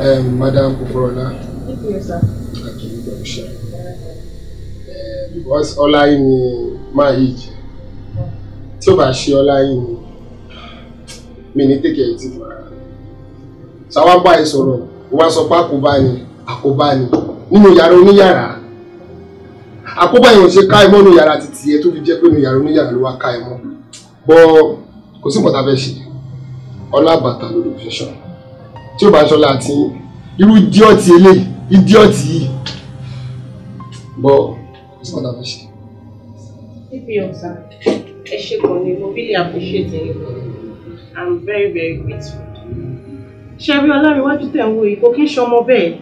Madam Kuforola. Yes, sir. Because Olayi ni my age. Tí ó bá ṣe Olayi ni mi ní take it for ara. Ṣàwọn bá ẹ sọ̀rọ̀, ó wá sọ pé àkóbá ni nínú yàrá oníyàrá. Àkóbá yẹn ò ṣe ká ẹ mọ́ nínú yàrá títí ẹ tó fi jẹ́ pé nínú yàrá oníyàrá ló wá ká ẹ mọ́. Bọ́ kò sí nǹkan tá fẹ́ ṣe. Ọlá bàtà lórí fashion. Tí ó bá ṣọlá àti irú idiot eléyìí, idiot yìí. Bọ́ kò sí nǹkan tá fẹ́ ṣe. EP3, sir. I really appreciate it. I'm very, very grateful. Ṣebí Ọlárewájú tẹ̀ ń wo ìkó kí n ṣọmọ bẹ́ẹ̀.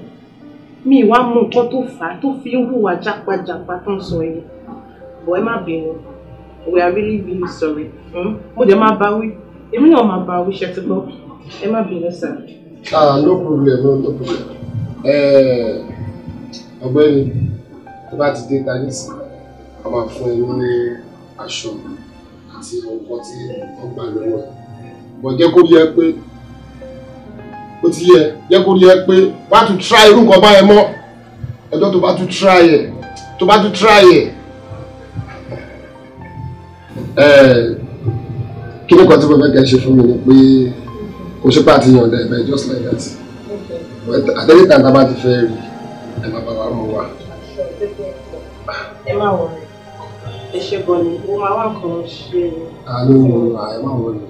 Mi wá mú nǹkan tó fà á tó fi ń hùwà jápajàpa tó ń sọ yìí. But ẹ má bínú. We are really, really sorry. Mo dẹ̀ máa bá wí. Èmi náà máa bá wí ṣe ti gbọ́. Ẹ má bínú, sir. No problem, no problem. Ọ̀gbẹ́ni, tó bá ti dé Tanis, a máa fún ẹ ní aṣọ àti ọkọ̀ tí wọ́n gbà lọ́wọ́ ẹ̀. Bọ̀ jẹ́ kó yẹ pé ó ti yẹ jẹ́ kó yẹ pé wá tún try irú nǹkan báyẹn mọ́. Ọjọ́ tó bá tún try ẹ̀ kí ni kan tí mo fẹ́ kẹ́ ṣe fún mi ni pé kò ṣe pé àti yànda ẹ̀ just like that. Àtẹ́lẹ́ tàn tá a bá ti fẹ́ rí ẹ̀ máa bá wa mú wa. Ẹ má wọlé. Ẹ ṣe bọ̀ ni mo máa wá nǹkan ṣe. Àlọ́ ẹ má wọlé.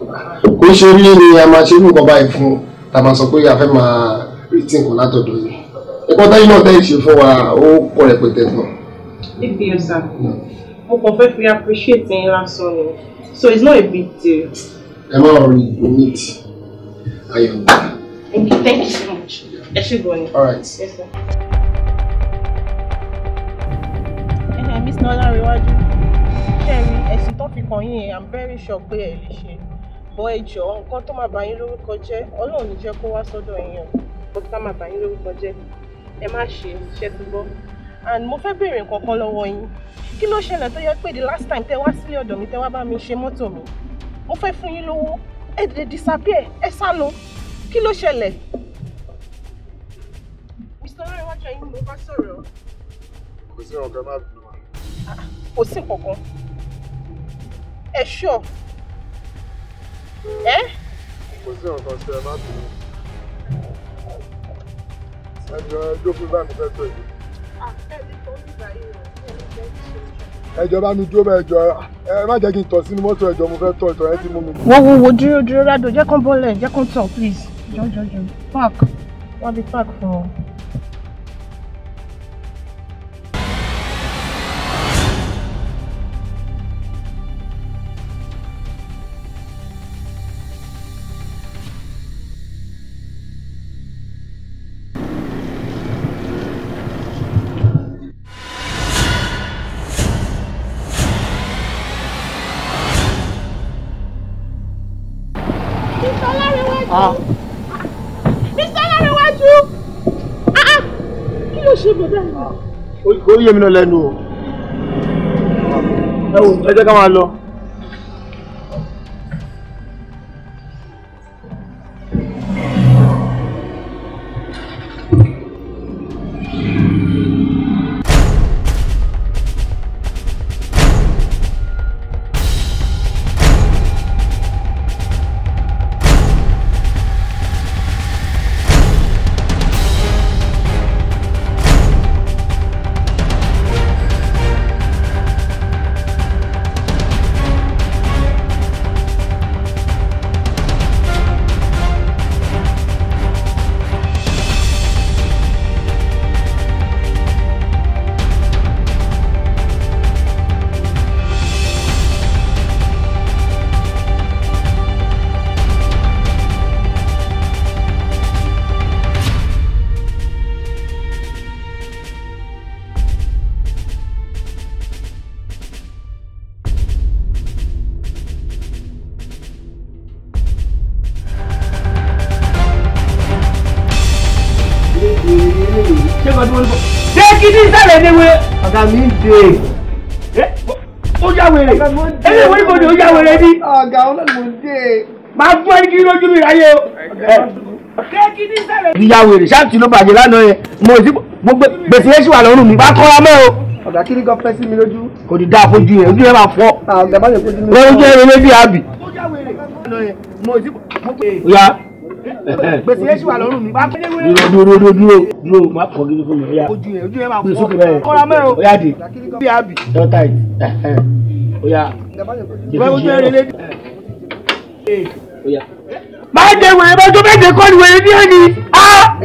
Kò ṣe rí ni a máa ṣe irú nǹkan báyìí fún tá a máa sọ pé a fẹ́ máa retí nǹkan látọ̀dọ̀ yìí. Ẹ̀kọ́ táyé náà tẹ́ ìṣe fún wa ó pọ̀ rẹpẹtẹ náà. EP3, sir. Mo kàn fẹ́ fi appreciate yín lásán ni. So it's not a big deal. Ẹ má rí meet ayọ̀ǹda. Thank you so much. Ẹ ṣe bọ̀ ni. All right. Yes, sir. Miss Ọlárewájú. Ṣẹ́rí ẹ̀sìn tó fi kàn yín I'm very sure pé ẹ lè ṣe. Bọ́ ẹ jọ̀ọ́ nǹkan tó máa bà yín lórúkọ jẹ́ Ọlọ́run ní jẹ́ kó wá sọ́dọ̀ yín o. Bó ká máa bà yín lórúkọ jẹ́ ẹ má ṣe iṣẹ́ tó gbọ́. And mo fẹ́ béèrè nǹkan kan lọ́wọ́ yín. Kí ló ṣẹlẹ̀ tó yẹ pé the last time tẹ́ wá sílé ọ̀dọ̀ mi tẹ́ wá bá mi ṣe mọ́tò mi? Mo fẹ́ fún yín lówó ẹ dẹ̀ disappear ẹ sá lọ. Kí ló ṣẹlẹ̀? Mr. Ọlárewájú ẹ̀yin mo bá sọ̀rọ̀. Kò sí ọ̀gá má bínú. Kò sí nǹkankan. Ẹ ṣọ́. Ẹ́? Kò sí ọ̀gá ṣe ẹ má bínú. Ẹjọ́ fún bá mi fẹ́ tó ìlú. Ẹjọ́ bá mi jó mẹ́jọ ẹ má jẹ́ kí n tọ̀ sínú mọ́tò ẹjọ́ mo fẹ́ tọ̀ ìtọ̀ ẹ ti mú mi. Wo dúró rádò jẹ́ kán bọ́lẹ̀ jẹ́ kán tọ̀ please. Jọ park wọ́n bí park fún ọ. Mr. Ọlárewájú! Kí ló ṣe bọ̀dá yìí? Ó yé mi náà lẹ́nu o. Ẹ jẹ́ ká máa lọ. Kí ni sálẹ̀ ní wé? Ọ̀gá mi ń dé. Ó yá wèrè. Ẹni wọ́n ní mo ní ó yá wèrè bí. Ọ̀gá ọlọ́run mo dé. Máa fún ẹni kí lójú mi ráyé o. ìyàwó èrè ṣáàtì ló bàjẹ́ lánàá yẹn mo sì gbogbo gbèsè yẹn sì wà lọ́rùn mi bá kọ́ra mọ́ o. ọ̀gá kí ni kan fẹ́ sí mi lójú. kò ní dáa fojú yẹn ojú yẹn máa fọ́. ọ̀gá bá yẹ fojú mi. wọ́n jẹ́ eré bí àbí. oya gbèsè yẹn sì wà lọ́rùn mi. dúró má kọ́ gidi fún mi. ojú yẹn máa fọ́. kọ́ra mọ́ o. oya di bí àbí. dọ́tà yìí oya. oya. má dé wèrè bá tó méje kọ́ ni wèrè ní ẹni.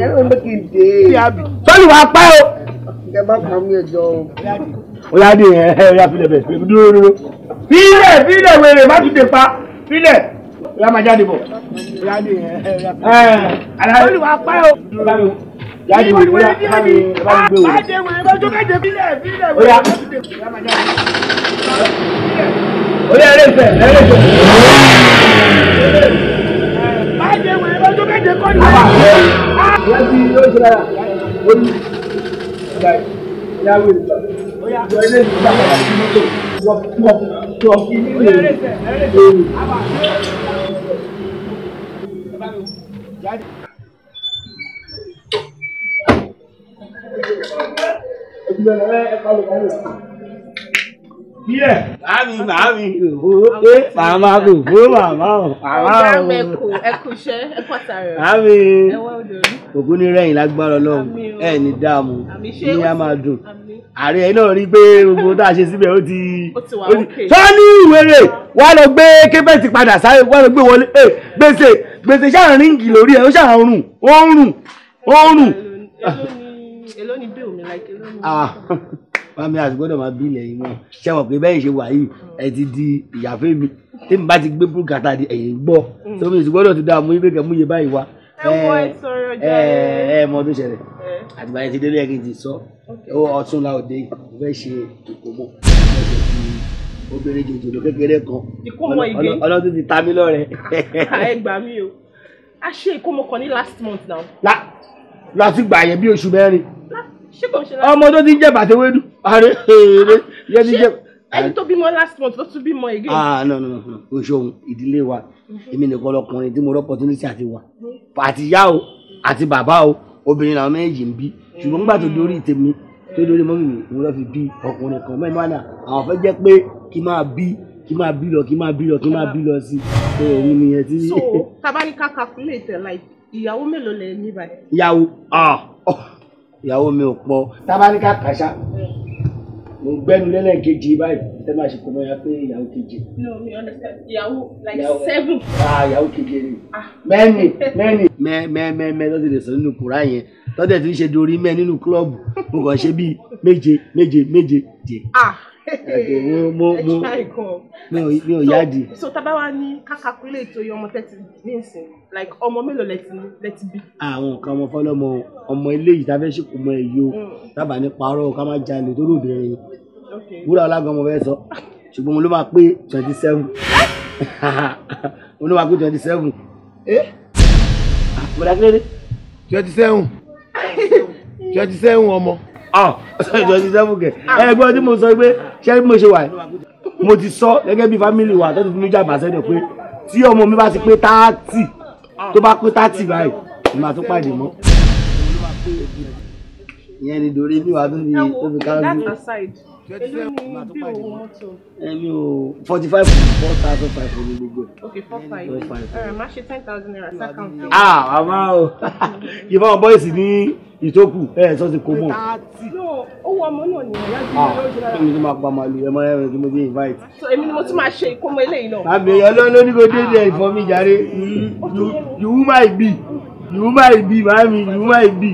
ẹ̀rọ ń bẹ́ kí n dé. bí àbí. sọ́ọ̀lù wàá pa o. ẹ bá pa mí ẹjọ́ o. oya di oya filẹ̀ bẹ̀ dúró. filẹ̀ wèrè má tún dé pa filẹ̀. oya máa jáde bọ̀. oya di sọ́ọ̀lù wàá pa o. jáde wèrè oya bá mi gbé wèrè. má dé wèrè bá tó méje filẹ̀ oya. oya máa jáde. oya ẹlẹ́sẹ̀. Májè wèrè bá tó méje kọ́ ni. Ìyá ti yóò ṣe lára. Ó ní ìyá wèrè lọ. Ìjọ ilé ìgbà padà sí mọ́tò. Wọ́n kí ní ìwé rẹ̀. Bílẹ̀. Màámi, màmá kò fún màmá o. Ọ̀gá mẹ́kù, ẹkù iṣẹ́, ẹkù àtàrà. Màámi, Ẹwọ́ odò. ògún ní rẹ̀yìn lágbára Ọlọ́run, ẹ̀ ní dààmú, ṣé ní ó a máa ti- dùn. àmì. Ààrẹ ẹ̀ náà rí pé gbogbo tá a ṣe síbẹ̀ ó ti. Ó ti wà okay. Sọ́ọ́nì ìwéré wà lọ gbé kébẹ̀tì padà sáré wà lọ gbé wọlé. Gbèsè ṣáà ríǹgì lórí ẹ̀ ó ṣáà ń rùn, ó ń rùn. Èló ni bill mi like èló ni. Mami àti gbọ́dọ̀ máa bí ilẹ̀ yìí mọ́. Ṣé wọ́n pé bẹ́ẹ̀ ṣe wà yìí ẹ ti di ìyàfẹ́ mi. Tèmi bá ti gbé búrúkàtà di ẹ̀yìn gbọ́. Tómi ìsìn gbọ́dọ̀ ti dá mú ibẹ̀ kẹ́ mú iye báyìí wá. Ẹwọ́ ẹ sọ̀rọ̀ jẹ́. Mọ tó ṣẹlẹ̀. Àtìgbà yẹn ti délé ẹ̀kí ti sọ. Ọ̀tún la òde yìí. Mo fẹ́ ṣe ìkómọ. Obìnrin jòjòló kékeré kan. Ìkómọ ìgé. Ọlọ́dún ti ta mí lọ́rẹ. Ẹ gbà mí o. A ṣe ìkómọ kan ní last month now. Láti gbà yẹn bí oṣù mẹ́rin. Ṣé kò ń ṣe last Ọmọ tó ti ń jẹ bàtẹ́wédú. Yẹn ti jẹ. ẹni tó bímọ last month ló tún bímọ again. No. Oṣù ohun ìdílé wa. Èmi nìkan lọkùnrin tí mo rọ opportunity àti wà. Àti ìyá o, àti bàbá o, obìnrin làwọn méjì ń bí. Ṣùgbọ́n nígbà tó dórí tèmi, tó dórí mọ́mì mi, mo lọ fi bí ọkùnrin kan. Mẹ́rin wá náà, àwọn fẹ́ jẹ́ pé kí máa bí lọ sí. Òun nìyẹn tí. So tabanika calculate like ìyàwó mélòó lẹ ní báyìí. Ìyàwó mi ò pọ̀. Tabanika kàṣá. Mo gbẹ́nu lẹ́lẹ́kejì báyìí. Ẹ máa ṣe kó mọ́ ya pé ìyàwó kejì. No, me understand. Ìyàwó like 7. Ìyàwó kejì ni. Mẹ́ni lọ́dẹ̀ lè sọ nínú kùrá yẹn. Lọ́dẹ̀ tí ń ṣe dorí mẹ́ nínú kílọ̀bù. Mo kàn ṣe bíi méje jẹ. Mi ò yáàdì. So tabawa ní ká calculate oye ọmọ tẹ́tí nísìn like ọmọ mélòó lẹ ti bí. Àwọn nǹkan ọmọ fọlọ́mọ ọmọ eléyìí tá a fẹ́ ṣèkó mọ èyí o. Tábà ní parọ́ ká má jalè tó lóbìnrin. Wúrà ọlágan ọmọ fẹ́ sọ. Ṣùgbọ́n mo ló máa pé 27. Mo ló máa pé 27. Bọ̀dá kílódé? 27 ọmọ. 27 kẹ̀. Ẹgbẹ́ tí mo sọ pé ṣé bí mo ṣe wà mo ti sọ gẹ́gẹ́ bí fámìlì wa tó ti fi mí jà bàṣẹ́dọ̀ pé tí ọmọ mi bá ti pé 30 tó bá pé 30 báyìí ni màá tún pàdé mọ́. Ìyẹn ni dòrí mi wà tó fi ká lù. That aside. Èmi ò 45 4,500 ní gbogbo ẹ̀. Okay, 4,500. Má ṣe 10,000 naira account. Àmọ́ o ìfọ̀ àwọn bọ́ìsì ní ìtókù sọ ti kó mọ̀. No, owó ọmọ náà ni ìyá jù Èmi tó máa pa màálù ẹ mọ ẹ̀rọ tí mo dé invite. So èmi ni mo tún máa ṣe ìkómọ eléyìí náà. Àbí ọlọ́run ní kò dédé ìfọ̀ mi jàre. You might be. Màámi, you might be.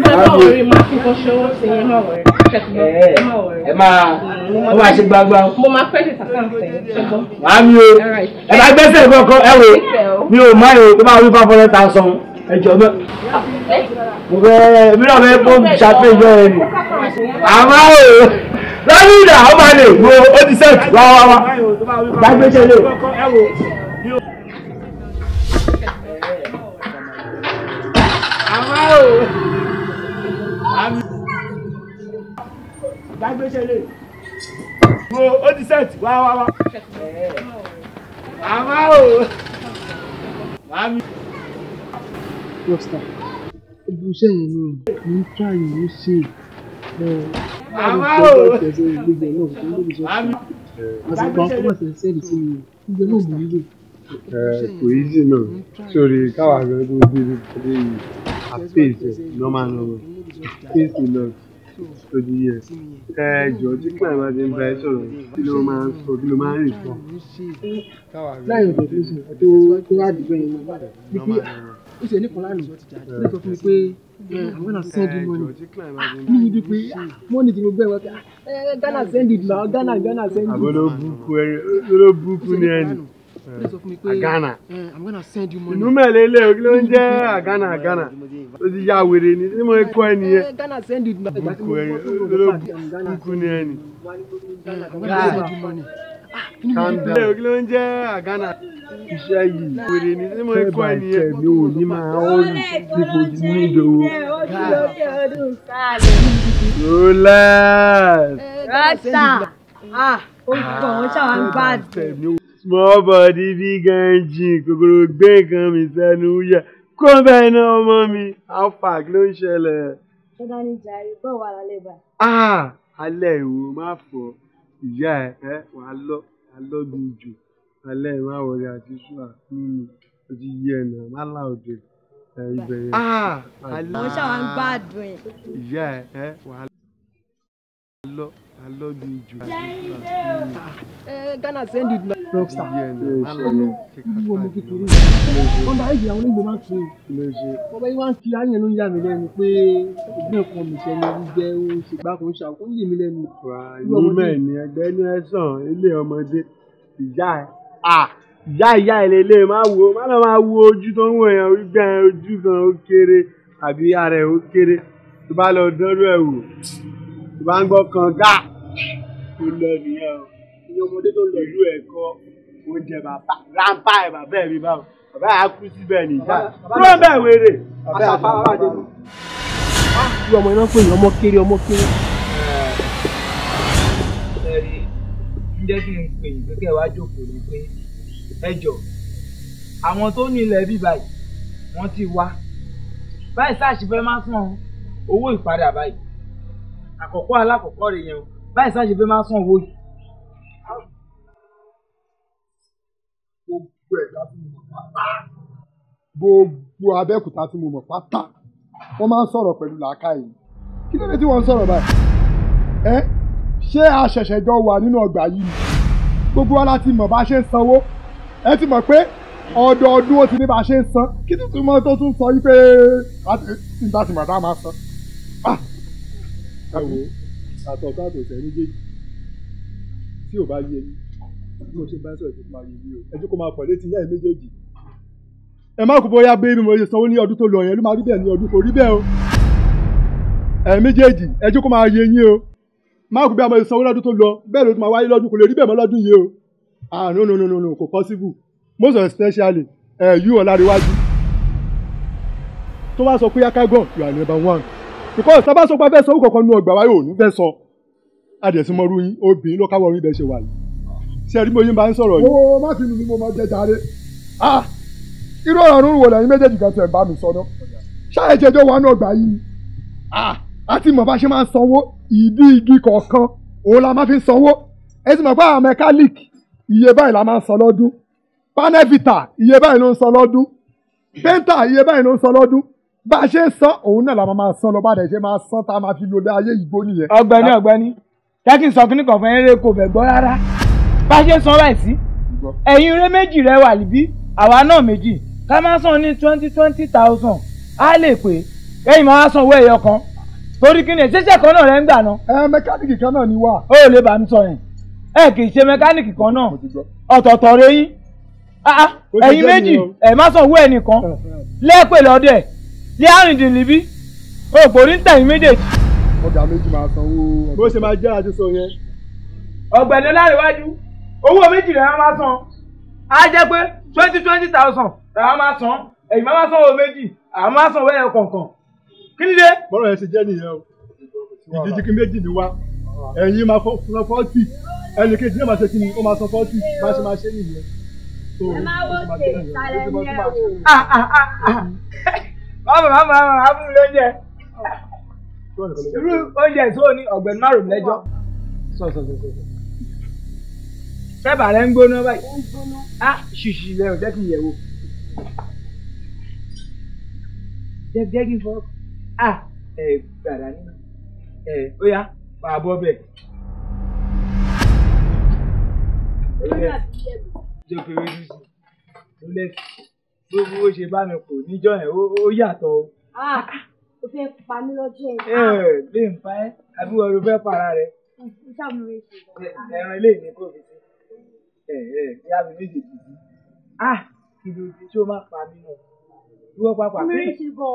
Ẹ má wọrí, má fi kan ṣọwọ́ sí ẹ má wọrí. Ẹ máa ṣe gbagba. Mo máa credit account ẹ̀ ṣẹ́gbọ́n. Màámi o, ẹ máa gbẹ́sẹ̀ kankan ẹ wò. Mi ò máa yọ tó máa wí 500,000 ẹjọ́ bẹ́ẹ̀. Mo fẹ́ mi náà fẹ́ kó ṣàpèjọ ẹ nì. Àmọ́ o, lọ́dún ìdá ó máa lè wo ó ti sẹ́ẹ̀tì wá. Gbàgbéṣẹ́ lè. Gbàgbéṣẹ́ lè. Wo ó ti sẹ́ẹ̀tì wá. Àmọ́ o. Rockstar. Ibi iṣẹ́ yẹn ni mo ń try ìwé ṣe. Àsìkò ọkọ̀ ṣe sẹ́ẹ̀dì sí mi. Ìgbẹ́ náà mò ń lò. Kò easy náà. Sórí káwa gan tó dé nípàdé yìí. Àpèsè normal. Àpèsè náà. Tó di yẹ. Jọ tí client bá ti ń bá ẹ sọ̀rọ̀ kí ló máa ń sọ kí ló máa ń rìn sọ. Láyọ̀ ọ̀dọ̀ tó sùn tó wá dìbò yẹn lọ. Bí pé ó ṣe ní kan lánàá. Ó sọ fún mi pé I'm gonna send you money. Ní ibi pé money tí mo gbé wá Ghana send it now Ghana send it. Àbóló búkú ní ẹni. Ghana. I'm gonna send you money. Inú mẹ́lẹ̀ ilé o kí ló ń jẹ́ Ghana. Ó ti ya wèrè ni tí mo kọ́ ẹni yẹn. Ghana send it now. Búkú ní ẹni. I'm gonna send you money. Ilé o kí ló ń jẹ́ Ghana. Iṣẹ́ yìí wèrè ni tí mo kọ́ ẹni yẹn. Mi ò ní máa ọ́ọ̀lù dípò ní ìdòwò. Rolex. Rasta. Ó kàn ó ṣàwọn gbádùn. Small body big engine kòkòrò gbé nǹkan mi sẹ́nu yẹ kó bẹ́ẹ̀ náà ọmọ mi alpha kí ló ń ṣẹlẹ̀. Ṣọ́dá ní jàre bọ́ wà lálẹ́ báyìí. Alẹ́ ìwò má fọ ìyá ẹ̀ wàá lọ́ bí jù alẹ́ ìwà wọlé àti ṣùà nínú ó ti yí ẹ̀nà má láòdè ìbẹ̀rẹ̀. Àwọn ṣàwọn gbádùn ẹ̀. Ìyá ẹ̀ wàá lọ́ bí jù. Ghana send it now. Rockstar. Ìwọ ọmọ kékeré. Wọ́n bá ìgbà àwọn onígbò máa ń kí o. Wọ́n bá yí wá ń kí ayé ló ń yà mí lẹ́nu pé ẹgbẹ́ kan mi ṣẹlẹ̀ jẹ́ ohun ṣègbà kan ṣàkó ń yè mí lẹ́nu. Inú mẹ́ẹ̀ni ẹgbẹ́ ní ẹ̀sán ilé ọmọdé ìyá ẹ̀ lélẹ̀ má lọ máa wo ojú tó ń wò yẹn gbẹ ojú kan ó kéré àbí ara ẹ̀ ó kéré tó bá lọ dọ́rọ̀ ẹ̀ wò tó bá ń gbọ́ kan gá tó lọ nìyẹn o ní ọmọdé tó lọ ìlú ẹ̀kọ́ oúnjẹ bàbá ráńpá ẹ̀ bàbá ẹ̀ mi báwo bàbá yà á kú síbẹ̀ nìjà kúrò bẹ́ẹ̀ wéré. Bí ọmọ iná pè ní ọmọ kéré. Ẹ̀rí ń jẹ́ kí n pè yín pé kẹ́ ẹ wá jókòó ní pé ẹ jọ àwọn tó ní ilẹ̀ bí báyìí wọ́n ti wá báyìí sáàṣì fẹ́ máa san owó ìpadà báyìí alákọ̀ọ́kọ́ rẹ̀ yẹn o báyìí sáàṣì fẹ́ máa san owó yìí. Gbogbo Abẹ́òkúta tí mo mọ̀ pátá wọ́n máa ń sọ̀rọ̀ pẹ̀lú làákàyè. Kí ló dé tí wọ́n ń sọ̀rọ̀ báyìí? Ṣé a ṣẹ̀ṣẹ̀ jọ wà nínú ọgbà yìí? Gbogbo wa láti mọ̀ bá ṣe ń sanwó. Ẹ ti mọ̀ pé ọdọọdún ó ti ní bá ṣe ń san. Kí tuntun mọ́ tó tún sọ wípé nígbà tí màdá máa san. Ẹ wo àtọ̀tọ̀ àtọ̀tẹ̀ méjèèjì tí ò bá yé yín bí mo ṣe bá ń sọ̀rọ̀ tó máa yé yín o. Ẹ jẹ́ kó máa pọ̀ létí ìyá ẹ̀ méjèèjì. Ẹ má kú bóyá bí mo ṣe sanwó ní ọdún tó lọ yẹn ló máa rí bẹ́ẹ̀ ní ọdún kò rí bẹ́ẹ̀ o. Ẹ méjèèjì ẹ jẹ́ kó máa yé yín o. Má kú bí a máa ṣe sanwó lọ́dún tó lọ bẹ́ẹ̀ ló ti máa wáyé lọ́dún kò lè rí bẹ́ẹ̀ mọ́ lọ́dún yìí o. No kò possible most especially you Ọláréwájú tó bá sọ pé Yákágàn you are number one because tá a bá sọ pé a fẹ́ sanwó kankan nínú ọgbà wáyé ò ní fẹ́ sọ adẹ̀símọ́rú yín obìnrin ló káwọ́ orí bẹ́ẹ̀ ṣe wà yìí ṣe rí bóyá bá ń sọ̀rọ̀ yìí. ó má fi nù ní mo máa jẹ jàre irú ọ̀rọ̀ ọ̀run wò lẹ́yìn méjèèjì kan tẹ̀ bá mi sọ náà ṣáà ìjẹjọ́ wà ní ọgbà yìí àti mọ̀ bá ṣe máa ń sanwó ìdí igi kọ̀ọ̀kan òun la máa fi ń sanwó ẹ sì mọ̀ pé àwọn mẹkáníìkì iye báyìí la máa ń san lọ́dún pánẹ́fìtà iye báyìí ló ń san lọ́dún pẹ́ńtà iye báyìí ló ń san lọ́dún bá a ṣe ń san òun náà la máa san lọ bá a dẹ̀ ṣe máa san tá a máa fi lò lé ayé ìgbó nìyẹn. ọ̀gbẹ́ni jẹ́ kí n sọ kíní kan fún eré kò bẹ̀ gbọ́ rárá bá a ṣe ń san báyìí sí ẹ̀yin eré méjì rẹ wà níbí àwa náà méjì ká máa san ní 20,000 á lè pé ẹ̀yin máa san owó ẹ̀yọ kan torí kí ni ṣíṣẹ́ kan náà rẹ̀ ń gbà náà. Mẹkáníìkì kan náà ni wà. ó lè bá mi sọ yẹn kì í ṣe mẹkáníìkì kan náà ọ̀tọ̀ọ̀tọ̀ rẹ yín ẹ̀yin méjì ẹ̀ má san owó ẹnìkan lẹ́ẹ̀pẹ̀ lọ́dẹ̀ lé àrìndínlẹ́bí òpòrí ń tẹ̀yìn méjèèjì. ọjà méjì máa sanwó. bó ṣe máa jẹ́ àti sọ yẹn. ọ̀gbẹ́ni Ọláréwájú owó méjì rẹ̀ máa san á jẹ́ pé 20,000 làwọn máa san ẹ̀yin máa san owó méjì àwọn máa san owó ẹ̀yọ kọ̀ọ̀kan kí ni dé. bọ́rọ̀ yẹn ti jẹ́ nìyẹn o ìdíjí méjì ni wá ẹ̀yin máa san 40 ẹnìkejì náà máa ṣe kí ni ó máa san 40 bá ṣe máa ṣe nìyẹn. ẹ máa wó ṣe ìsàlẹ̀ ní ẹ wò. Mama, àbúrò lóúnjẹ. Irú oúnjẹ tó ní ọ̀gbẹ́ni márùn-ún lẹ́jọ́. Sọ. Sẹ́bà rẹ̀ ń gbóná báyìí. Ṣùṣì lẹ ò jẹ́ kí n yẹ̀ wò. Jẹ́ kí n fọ́. Gbàdá nínú. Ó yá, máa bọ́ bẹ̀. Jẹ́ pé ojú sí. Ó lẹ́sìn. Gbogbo ó ṣe bá mi kò níjọ́ yẹn, ó yàtọ̀ o. O fẹ́ pa mí lọ́jọ́ yẹn. Bí n pa ẹ́, àbí wọ́n ló fẹ́ para rẹ̀. Ẹran ilé mi kò fi sí. Ìyá mi méjì ti di. Kí ló dé tí ó máa pa mí náà? Ìwọ pàpà pé. Mi ti bọ̀.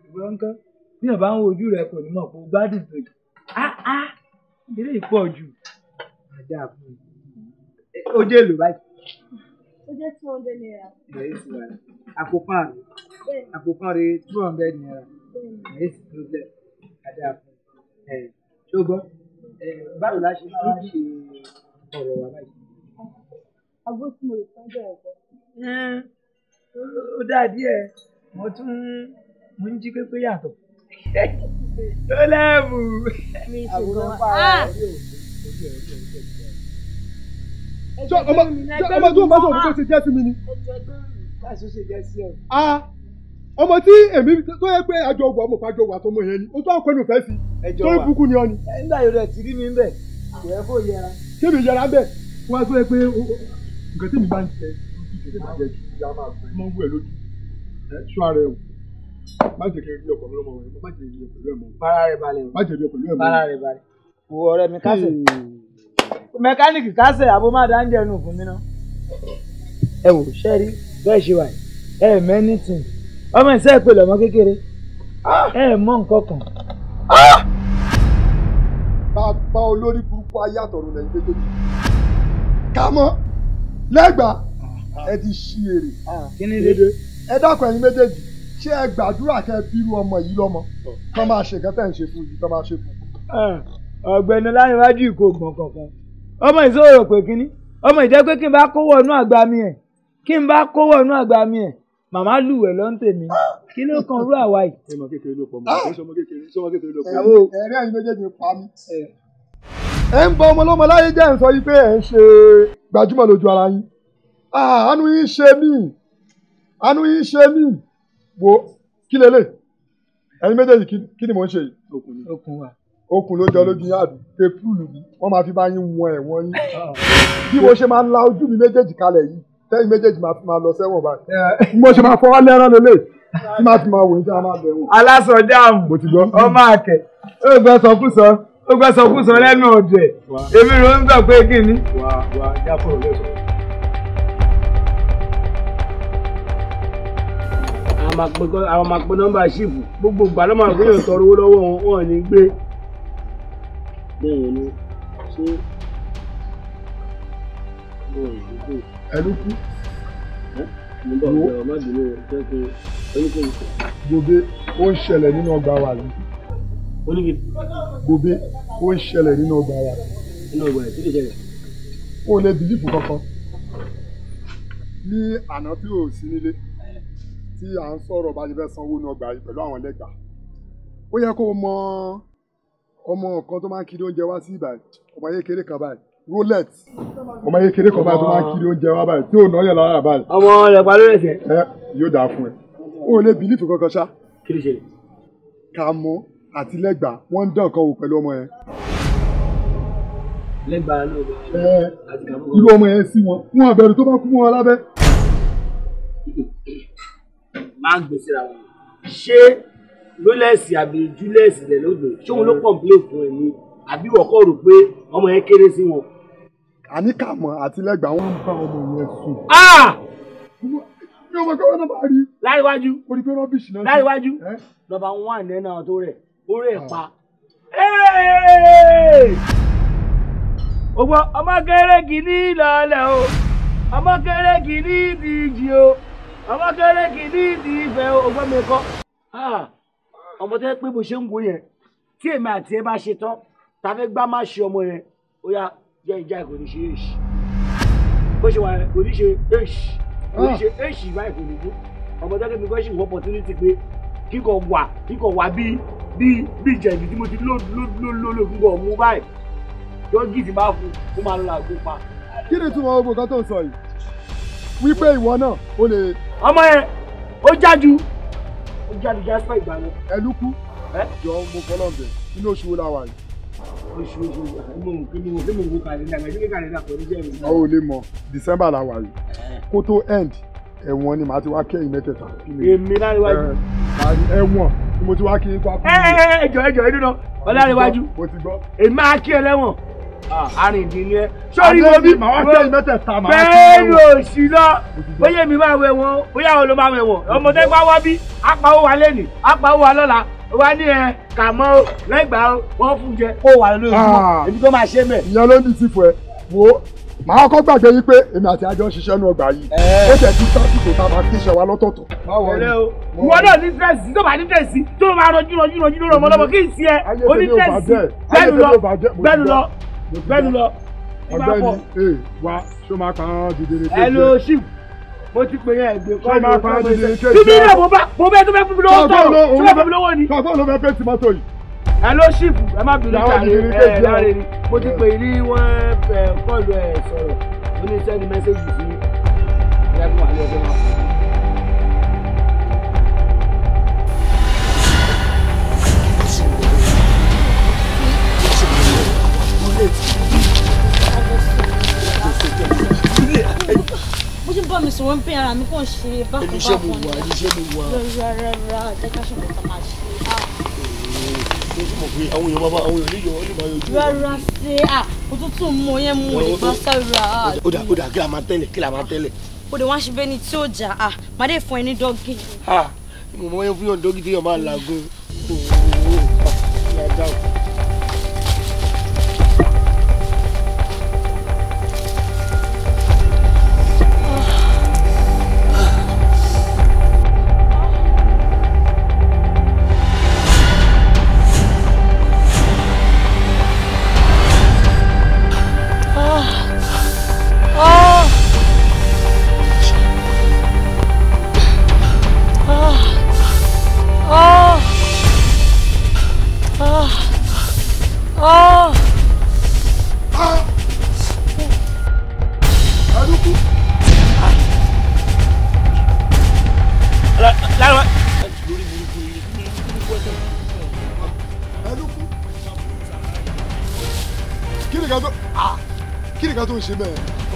Ìwọ nǹkan. Bí wọ́n bá ń wo ojú rẹ̀ kò ní mọ̀ pé o gbádùn tó yìí. Ilé ìpọ̀ jù. Àjà fún mi. Ó jẹ́ èlò báyìí. Ó jẹ́ 200 naira. Àpò kan rẹ̀ 200 naira. Èsì tó jẹ́ àjà fún mi. Ṣógbọ́n, báwo la ṣe máa ń ṣe ọ̀rọ̀ wa báyìí? Agbó tí mo lè fẹ́ bẹ̀rẹ̀ kọ́. Ó dáa díẹ̀, mo ń jí pépé yàtọ̀. Ó lẹ́bù. Àwòrán pààrọ̀ ọmọ tó ń bá sọ̀rọ̀ tó ṣe jẹ́ sí mi ni. Láti ṣe jẹ́ sí ọ. Ọmọ tí èmi tó yẹ pé àjọ ògùn ọmọ pàjọ ògùn àtọmọ yẹn ni ó tó àpẹnu fẹ́ sí torí burúkú ni ọ ni. Nígbà yóò rẹ̀ tí rí mi ń bẹ̀ kò yẹ kó yẹra. Kébì yẹra bẹ́ẹ̀ wọ́n á tó yẹ pé nǹkan tí mi bá ń jẹ ìjọba máa jẹ kí ìyá máa bẹ mọ́ wú ẹ lójú ṣọ́ ara ẹ o má jẹ kí n rí ọkọ̀ mi lọ́mọ rẹ má jẹ rí ọkọ̀ mi lọ́mọ rẹ. Bára rẹ̀ balẹ̀ o. Má jẹ rí ọkọ̀ mi lọ́mọ rẹ. Bára rẹ̀ balẹ̀. Wo ọ̀rẹ́ mi kásẹ̀. Mẹkáníìkì kásẹ̀ àbó má dá ń jẹnu fún mi náà. Ẹ wò ṣẹ́rí bẹ́ẹ̀ ṣe wà ẹ mẹ́nìtìn ọmọ ìṣe ìpele ọmọ kékeré ẹ mọ nǹkan kan. Bàbá olórí burúkú ayé àtọ̀run lẹ́yìn méjèèjì kámọ́ lẹ́gbàá ẹ ti ṣí èrè. Kí ni dédé? Ẹ dákun ẹ̀yin méjèèjì ṣé ẹ gbàdúrà kẹ́ bírú ọmọ yìí lọ́mọ kán máa ṣe nǹkan tẹ̀ ń ṣe fún yìí kán máa ṣe fún. Ọ̀gbẹ́ni láyéwájú ìkó gbọ̀n kankan ọmọ ìṣòro pé kínní ọmọ ìjẹ́ pé kí n bá kó wọnú àgbà mi ẹ̀ màmá lùwẹ̀ ló ń tèmi kí ló kan rú àwa yìí. ọmọ kékeré ló pọ̀ mọ́ ọmọ kékeré ló pọ̀ mọ́. ẹ̀rín ẹ̀yin méjèèjì ń pa mí. ẹ ń bọ ọmọ ọlọ́mọ láyé jẹ́ ń sọ yìí pé ẹ̀ ń ṣe gbajúmọ̀ lójú ara yín. àánú yín ṣe mí wo kí lélẹ̀ ẹ̀yin méjèèjì kí ni mò ń ṣe yìí. okùn ló jọ lójú yín àbí tepúlù ni wọ́n máa fi bá yín wọn ẹ̀wọ̀n yín. bí mo ṣe máa ń la ojú mi méjèèjì kalẹ̀ yìí tẹ́yìn méjèèjì máa lọ sẹ́wọ̀n báyìí. Mo ṣe máa fọwọ́ lẹ́rán lélẹ̀ tí máa fi máa wò ní tí a máa bẹ̀ wọ̀n. Alásọdáàmù ọmọ àkẹ́ ó gbọ́ sọkúsọ lẹ́nu ọ̀dẹ̀ èmi ló ń gbà pé kí ni. wà á jáfọ̀ lẹ́sọ̀. Àwọn máa pe nọ́mbà ṣíìpù gbogbo ìgbà ló máa gbéyàn tọrọ owó lọ́wọ́ wọn ní gbé. Bẹ́ẹ̀ ni ṣé ẹlúkú Gobe ó ń ṣẹlẹ̀ nínú ọgbà wa yìí. Gobe ó ń ṣẹlẹ̀ nínú ọgbà wa. Nínú ọgbà yìí kí ló ṣẹlẹ̀? O lè bìlífù kankan. Ní àná tí ò sí nílé tí à ń sọ̀rọ̀ bá ti fẹ́ sanwó ní ọgbà yìí pẹ̀lú àwọn ẹlẹ́gbàá. Ó yẹ kó o mọ ọmọ kan tó máa ń kiri oúnjẹ wá sí ìbàdàn ọmọ kékeré kan báyìí. Rolex ọmọ kékeré kan báyìí tó máa ń kiri oúnjẹ wá báyìí tí ò náà yẹ lára báyìí. Ọmọ rẹ̀ pa lórí ẹsẹ̀. Yóò dáa fún ẹ. O lè bìlífù kankan ṣá. Kí ló ṣẹlẹ̀? Kàmọ́ àti lẹ́gbàá wọ́n ń dán kan wò pẹ̀lú ọmọ yẹn. Lẹ́gbàá náà àti Kàmọ́. Irú ọmọ yẹn sí wọn àbẹ̀rù tó bá kú mọ́ wọn lábẹ́. Máa ń gbèsè ra wọn. Ṣé Rolex àbí Julius lẹ̀ ló gbé? Ṣé òun ló complain fún ẹ ní? Àbí wọ́n kọ́ rò pé ọmọ yẹn kéré sí wọn? Àní Kàmọ́ àti lẹ́gbàá wọ́n ń bá ọmọ yẹn sùn. Ní ọmọ kọ́wọ́ náà bá rí. Láríwájú. Ó rí pé rọ́bìṣì náà. Láríwájú. Nọ́mbà 1 ní ẹ̀nà tó rẹ̀. Ó rẹ̀ pa. Ògbọ́ ọmọ kéré kìíní lọ́lẹ̀ o. Ọmọ kéré kìíní di ìjì o. Ọmọ kéré kìíní di ìfẹ́ o. Ògbọ́ mi kọ́. Ọmọ tẹ́ pé bó ṣe ń wo yẹn. Tí èmi àti ẹ bá ṣe tán, ta fẹ́ gbá má ṣe ọmọ yẹn. Ó yá jẹ́ ìjà kò ní ṣe èṣì. Bó ṣe wà kò ní ṣe èṣì. Kò ní ṣe èṣì báyìí kò ní dún. ọmọdé kí mi kọ́ ṣì wọ́ opportunity pé kíkọ̀ wà bí ìjẹ̀bi tí mo ti lò fún bọ̀ mú báyìí yọ́gì ti máa fún ó máa lọ làgbo pa. kí ni tí wọn gbọ́ kan tó ń sọ yìí wípé ìwọ náà o lè. ọmọ yẹn ó jájú jasper ìgbà lọ. ẹlúkú jọ mo fọlọ́ bẹ̀ nínú oṣù wo la wà yìí. oṣù kí mo wo kàlẹ́ndà kí kàlẹ́ndà pẹ̀lú jẹ́ mi. ọ ò lè mọ December la wà yìí kó tó end ẹ̀wọ̀n ni màá ti wá kẹ́yìn mẹ́tẹ̀ẹ̀ta. èmi láríwájú. ẹ̀wọ̀n ni mo ti wá kí n pa. ẹjọ ìdúná ọláríwájú mo ti gbọ́. èmi máa kí ẹ lẹ́wọ̀n arìndín ni ẹ. sórí mo bí bẹ́ẹ̀ ló sì lọ bóyá èmi máa wẹ̀ wọ́n bóyá àwọn ló máa wẹ̀ wọ́n ọmọdé bá wá bí apáwó wa lẹ́nìí apáwó wa lọ́la wá ní ẹ kà mọ́ ó lẹ́gbàá ó wọ́n fún jẹ kó wà lórí ìṣúná èmi tó máa ṣe mẹ́. ìyẹn ló ní ìsìnkú ẹ wo màá kọ́ gbàgbé yín pé èmi àti àjọ ń ṣiṣẹ́ ní ọgbà yìí ó jẹ́ kí sásìkò tá a máa kíṣẹ́ wa lọ́tọ̀ọ̀tọ̀. ìwọ náà ní tẹ̀sí tó bá ní tẹ̀sí tó máa rọjú lórí ọmọlọ́mọ kí n sí ẹ oní tẹ̀sí bẹ́ẹ̀nu lọ ọ̀gbẹ́ni wa ṣó máa pa án dìde ní kéjì. ẹ ló ṣì mo ti pè yẹn ẹgbẹ́ kọ́ ṣó máa pa án dìde ní kéjì. bíbí náà mo bẹ́ẹ̀ tó fẹ́ fún mi lọ́wọ́ tọ̀rọ̀ tó fẹ́ fún mi lọ́wọ́ ni. tọ́gbọ́n ló fẹ́ pé tìmọ́tò yìí. ẹ ló ṣìfù ẹ má bínú láre ni mo ti pè ní wọ́n kọ́ọ̀lù ẹ̀ sọ̀rọ̀ ó ní sẹ́ni mẹ́sẹ̀gì sí ẹ̀ẹ́dẹ́gbẹ̀rún àlẹ́ ọ̀gbẹ́ máa fún mi. bó ṣe ń bọ́ mi sọ̀rọ̀ ń pè ara mi kàn ṣe bákan bákan ni lórí rárá jẹ́ká ṣe nǹkan máa ṣe rárá ṣe òtútù mú yẹn mú ìgbà sára. ó dà kí la máa tẹ́lẹ̀. ó dé wọ́n ṣe bẹ́ẹ̀ ni tí ó jà má dé fún ẹ ní dọ́gì. mo mọ yẹn fún yàn dọ́gì tí yàn máa làágùn.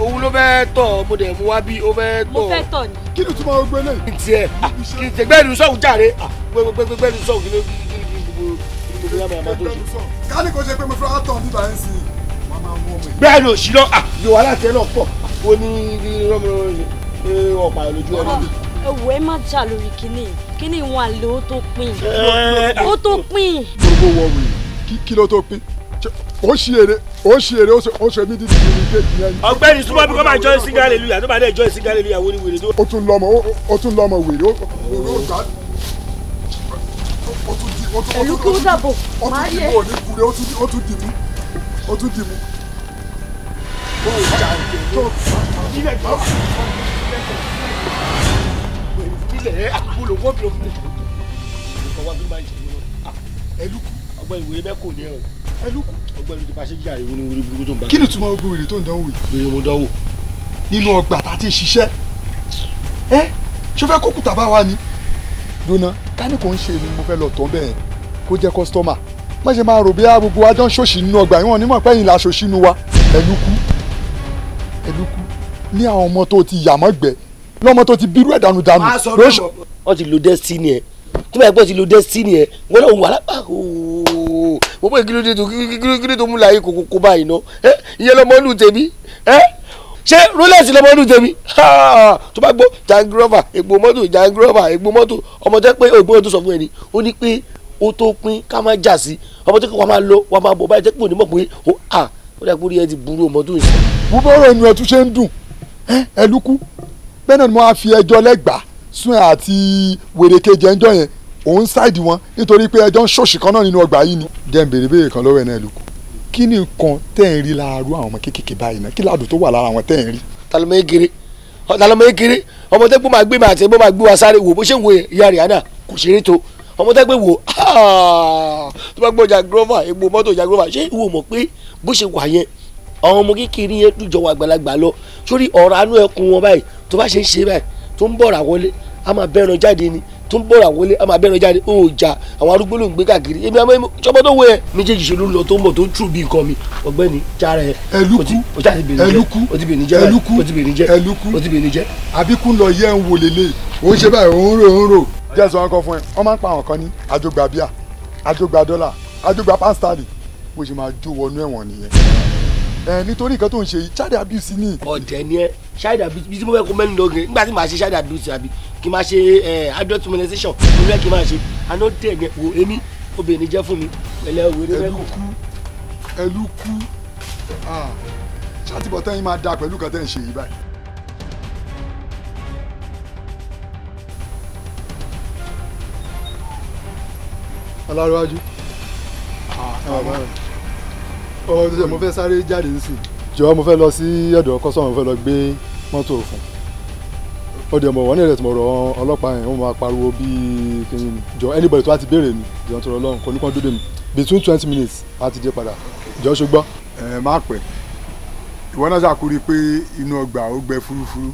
òun ló fẹ́ tọ̀ mo dẹ̀ mú wá bí ó fẹ́ tọ̀. mo fẹ́ tọ̀ ni. kí ni túmọ̀ gbogbo eléyìí. kí n tiẹ̀ kí n tiẹ̀ gbẹ́nu sọ̀hún jàre gbẹ́nu sọ̀hún kí ló gbogbo yàrá yàrá tó ṣe. ká ní kò ṣe pé mo fẹ́ wá tọ̀ nígbà yẹn sí i wọ́n máa mú ọmọ yìí. gbẹ́nu òsì lọ yòówá láti ẹ náà pọ̀ ó ní ọ̀pá lójú ọ̀nà mi. ewu ẹ má jà lórí kíní wọn àlè ó tó pín. ó tó pín. gbogbo wọ wèrè kí ló tó pín ó ṣe èrè ó ṣe mí dídí ní kéèkì yẹn. ọ̀gbẹ́ni súnmọ́ bí kò máa jọ́ sí hallelujah tó bá dé jọ́ sí hallelujah wo ni wèrè tó. ó tún lọ́mọ wèrè ó gbà ẹ̀lú kó dàbọ̀ máa yẹ. ó tún dì mú. ó jà ilẹ̀ gbà. ilẹ̀ àbúrò wọ́n bí òfin. ìkọ̀wá bí máa ń ṣe ẹlú ọgbọ́n ìwé bẹ́ẹ̀ kò ní ẹ̀ ẹlúkù ọgbẹ́ni tó bá ṣe jíjà ìwé ní orí burúkú tó ń bá. kí ni túmọ̀ gbogbo wèrè tó ń dánwò yìí. wèrè mo dánwò. nínú ọgbà tá a ti ṣiṣẹ́ ṣó fẹ́ kókùtà bá wa ni. dona kání kò ń ṣe ni mo fẹ́ lọ tán bẹ́ẹ̀ kó jẹ́ kọ́sítọ́mà má ṣe máa rò bí gbogbo wa jọ ń ṣòṣì nínú ọgbà yìí wọn nímọ̀ pẹ́yìn la ṣòṣì nu wa. ẹlúkù ní àwọn ọmọ tó ti yà mọ́gbẹ́ lọ́mọ tó ti bírú ẹ̀ dànù. wọ́n ti lo destiny ẹ̀ tí wọ́n yẹ pé ti lo destiny ẹ̀ wọ́n náà wà lápá mo bọ́ kílódé tó mú láyé kókó báyìí ná ìyẹn lọmọ ọdún tèmi ṣé rolex lọmọ ọdún tèmi tó bá gbọ́ jangrova ègbò mọ́tò ọmọ tẹ́ pé ògbó tó sọ fún ẹni ó ní pé ó tó pín ká má jà sí ọmọ tẹ́ pé wọ́n máa lọ wọ́n máa bọ̀ báyìí tẹ́ pé òní mọ̀ pé ó dẹ́ pé orí ẹ ti burú ọmọ tó ń sọ. mo bọ́rọ̀ ẹnu ẹ̀ tún ṣe ń dùn ẹlúkú bẹ́ẹ̀ náà ni wọ́n á fi ẹjọ́ lẹ́gbàá sún ẹ̀ àti wèrè kejì ẹjọ́ yẹn òun ṣáìdì wọn nítorí pé ẹjọ́ ń ṣòṣì kan náà nínú ọgbà yìí ni. jẹ́ ń béèrè kan lọ́wọ́ ẹ̀ náà lùkù kí ni nǹkan tẹ́ ń rí láàárọ̀ àwọn ọmọ kéékèèké báyìí náà kí ládùn tó wà lára àwọn tẹ́ ń rí. talumẹ gere ọ̀tá lọ́mọ kékeré ọmọ tẹ́gbọ́n máa gbé mi àti ẹgbọ́n máa gbé wa sáré wò bó ṣe ń wo ìyá Rihanna kò ṣeré tó ọmọ tẹ́gbẹ́ wò tó bá gbọ́ Jagrova egbò mọ́tò Jagrova ṣé ìwọ mọ̀ pé bó ṣe wà yẹn àwọn ọmọ kékeré yẹn dùjọ wà àgbàlagbà lọ sórí ọ̀rọ̀ àánú ẹkùn wọn báyìí tó bá ṣe ń ṣe báyìí tó ń bọ̀rọ̀ àwọlé a máa bẹ́ẹ̀ràn jáde ni tó ń bọ̀rọ̀ àwọlé a máa bẹ́ẹ̀ràn jáde ó jà àwọn arúgbó ló ń gbé káàkiri èmi àmọ́ ṣọmọ tó wọ ẹ méjèèjì ṣe ló ń lọ tó ń bọ̀ tó ń tù bí nǹkan mi ọ̀gbẹ́ni jára ẹ ẹlúkú àbíkú lọ yẹ ń wò lélẹ̀ òun ṣe báyìí òun rò jẹ́sọ̀ wọn kọ fún ẹ wọ́n máa ń pa àwọn kan ní àjọgbà bíà àjọgbà dọ́là àjọgbà pánstálì bó ṣe máa jó wọnú ẹ̀wọ̀n nìyẹn nítorí nǹkan tó ń ṣe yìí child abuse ni. ọ̀dẹ̀ ni ẹ child abuse bí tí mo fẹ́ kó mẹ́rin lọ́gẹ̀ nígbà tí màá ṣe child abuse àbí kí n máa ṣe adult molestation mo fẹ́ kí n máa ṣe àná dẹ̀ ní wo èmi obìnrin jẹ́ fún mi pẹ̀lẹ́ òwúrẹ́ mẹ́kù. ẹlúkú ṣàtìbọ̀tán yín máa dáa pẹ̀lú nǹkan tẹ́ ń ṣe yìí báyìí. ọlọ́rọ̀wájú mo fẹ́ sáré jáde nísìn jọ̀wọ́ mo fẹ́ lọ sí ọ̀dọ̀ kọ́sọ́mù mo fẹ́ lọ gbé mọ́tò fún ó dẹ̀ mọ̀ wọ́n ní ìrètí mo rọ ọlọ́pàá yẹn wọ́n máa pariwo bíi kìnìún jọ anybody tó bá ti béèrè mi jọ tó rọ lọ́run kò ní kàn dúdú mi between 20 minutes á ti dé padà jọ ṣùgbọ́n. má pẹ́ ìwọ náà ṣàkórí pé inú ọgbà ó gbẹ fúrúfúrú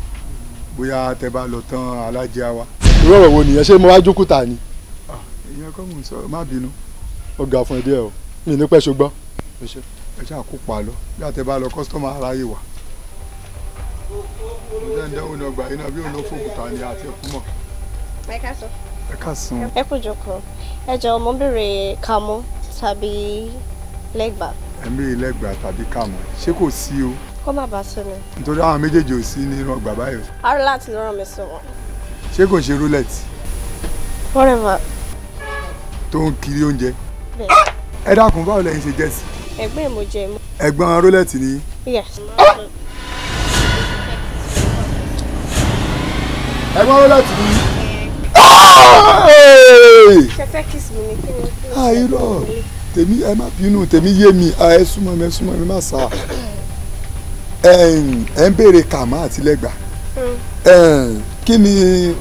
bóyá tẹ bá lọ tán alájẹ wa. irú ọ̀rọ̀ wo nìyẹn ṣé mo wá jókòó ta ni. ìyẹn kọ́ mò ń sọ má bínú. ó ga fún ẹ díẹ̀ o mi ní pẹ́ ṣùgbọ́n. ẹ ṣáà kó pa lọ bí àtẹ bá lọ kọ́sítọ́mà aráyè wà. ǹjẹ́ ń dẹ́wọ́n ní ọgbà yìí náà bí òun ló fòkúta ni àti ẹ̀kú mọ̀. ẹ káàsán. ẹ káàsán. ẹ kú jókòó ẹ jọ̀ọ́ mo ń béèrè kàmú tàbí lẹ́gbàá. ẹ ń béèrè lẹ́gbàá tàbí kàmú ṣé kò sí o. kó má bàa sọ ni. nítorí àwọn méjèèjì ò sí nínú ọgbà báyìí. arọ láti lọ ràn mí sí wọn. ṣé kò ń ṣe roulette. whatever. tó ń kiri oúnjẹ. ẹ dákun báwo lẹ́yìn ṣe jẹ́ sí. ẹ̀gbọ́n ẹ̀ mo jẹ mọ́. ẹ̀gbọ́n roulette ni. yes. ẹ̀gbọ́n roulette ni. ṣẹfẹ kiss mi ni kí ni. irọ́ tèmi ẹ má bínú tèmi yé mi ẹ súnmọ́ mi má sá ẹ ń béèrè kàmá àti lẹ́gbà kí ni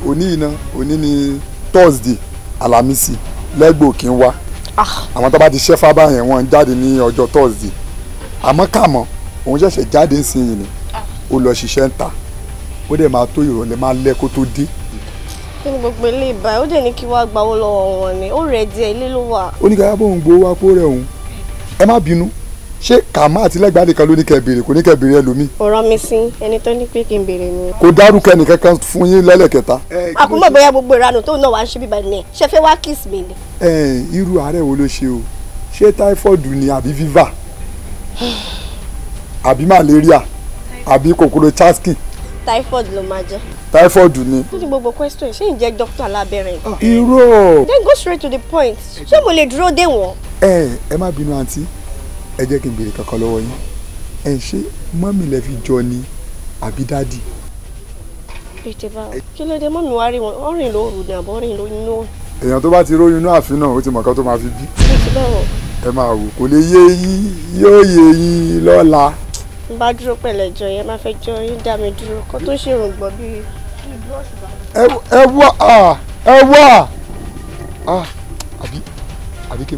òní iná òní ni Thursday Alámísì lẹ́gbò kí n wá àwọn tó bá ti ṣẹ́fà báyẹn wọ́n jáde ní ọjọ́ Thursday àmọ́ kàmọ́ òun ṣẹ̀ṣẹ̀ jáde sí yìí ni ó lọ ṣiṣẹ́ ń ta ó dẹ̀ máa tó ìrọ̀lẹ́ máa lẹ́ kó tó dé. kí ni gbogbo ilé ìbá ó dẹ̀ ní kí wàá gbawó lọ́wọ́ wọn ni ó rẹ̀ díẹ̀ ilé ló wà. ó ní ká yábọ̀ òun gbowó wá kó rẹ̀ òun ẹ má bínú ṣé kàmá àti lẹ́gbàá nìkan ló ní kẹ́ béèrè kò ní kẹ́ béèrè ẹlòmíì. ọ̀rọ̀ mi sí ẹni tó ní pé kí n béèrè ni. kò dárúkọ ẹnìkankan fún yín lẹ́lẹ̀kẹta. àkúmọ̀ bóyá gbogbo ìranù tó náà wá ń ṣe bíbá ni ṣe fẹ́ wá kiss mi ni. irú àárẹ̀ wo ló ṣe o ṣé táífọ̀dù ni àbí fífà àbí màlẹ́ríà àbí kòkòrò chaskin. typhoid ló máa jẹ. typhoid ni. kí ni gbogbo question ṣé ń jẹ́ dókítà alábẹ́rẹ́. irọ́. then go straight to the point ṣé mo lè dúró dé wọn. ẹ má bínú àǹtí ẹ jẹ́ kí n béèrè kankan lọ́wọ́ yín ṣé mọ́mì lẹ fi jọ ni àbí dádì. ètè bá kí ló dé mọ́mì wá rí wọn ọ̀rìn lóru ni àbọ̀ ọ̀rìn lóyún. èèyàn tó bá ti róyún inú ààfin náà ó ti mọ̀ kan tó máa fi bí. ẹ máa wò kò lè yé yín yóò yé yín lọ́la. n bá dúró pẹ̀lẹ́ jọ yẹn máa fẹ́ jọ yín dá mi dúró kó tó ṣe ìrùngbọ̀n bíi. ẹ wá àbí kí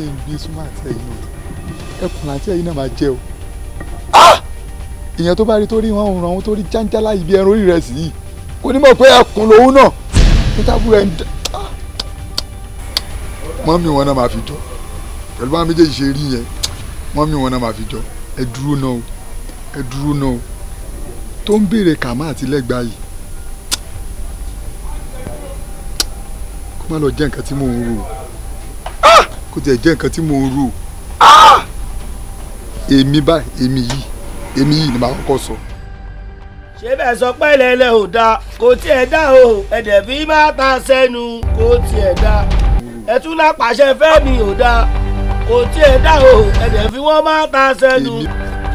n gbé súnmọ́ àti ẹ̀yìn náà ẹkùn àti ẹ̀yìn náà máa jẹ o. ìyẹn tó bá rí tó rí wọn òun ràn wọn tó rí jáńjálá ibi ẹran orí rẹ̀ sí yìí kò ní mọ̀ pé ẹkùn lòun náà níta búrẹ́ ń dẹ. mọ́mí wọn náà máa fi jọ pẹ̀lú bá méjèèjì ṣe rí yẹn mọ́mí wọn náà máa fi jọ ẹ dúró náà o tó ń béèrè kàmá àti lẹ́gbàá yìí kó má lọ jẹ́ nǹkan tí mò ń rò kó tiẹ̀ jẹ́ nǹkan tí mò ń rò èmi yìí ni màá kọ́kọ́ sọ. ṣé bẹ́ẹ̀ sọ pé lẹ́lẹ́ ò dáa kò tiẹ̀ dá o ẹ̀dẹ̀ fi máa ta sẹ́nu kò tiẹ̀ dá ẹ̀tún lápàṣẹ fẹ́mi ò dáa kò tiẹ̀ dá o ẹ̀dẹ̀ fi wọ́n máa ta sẹ́nu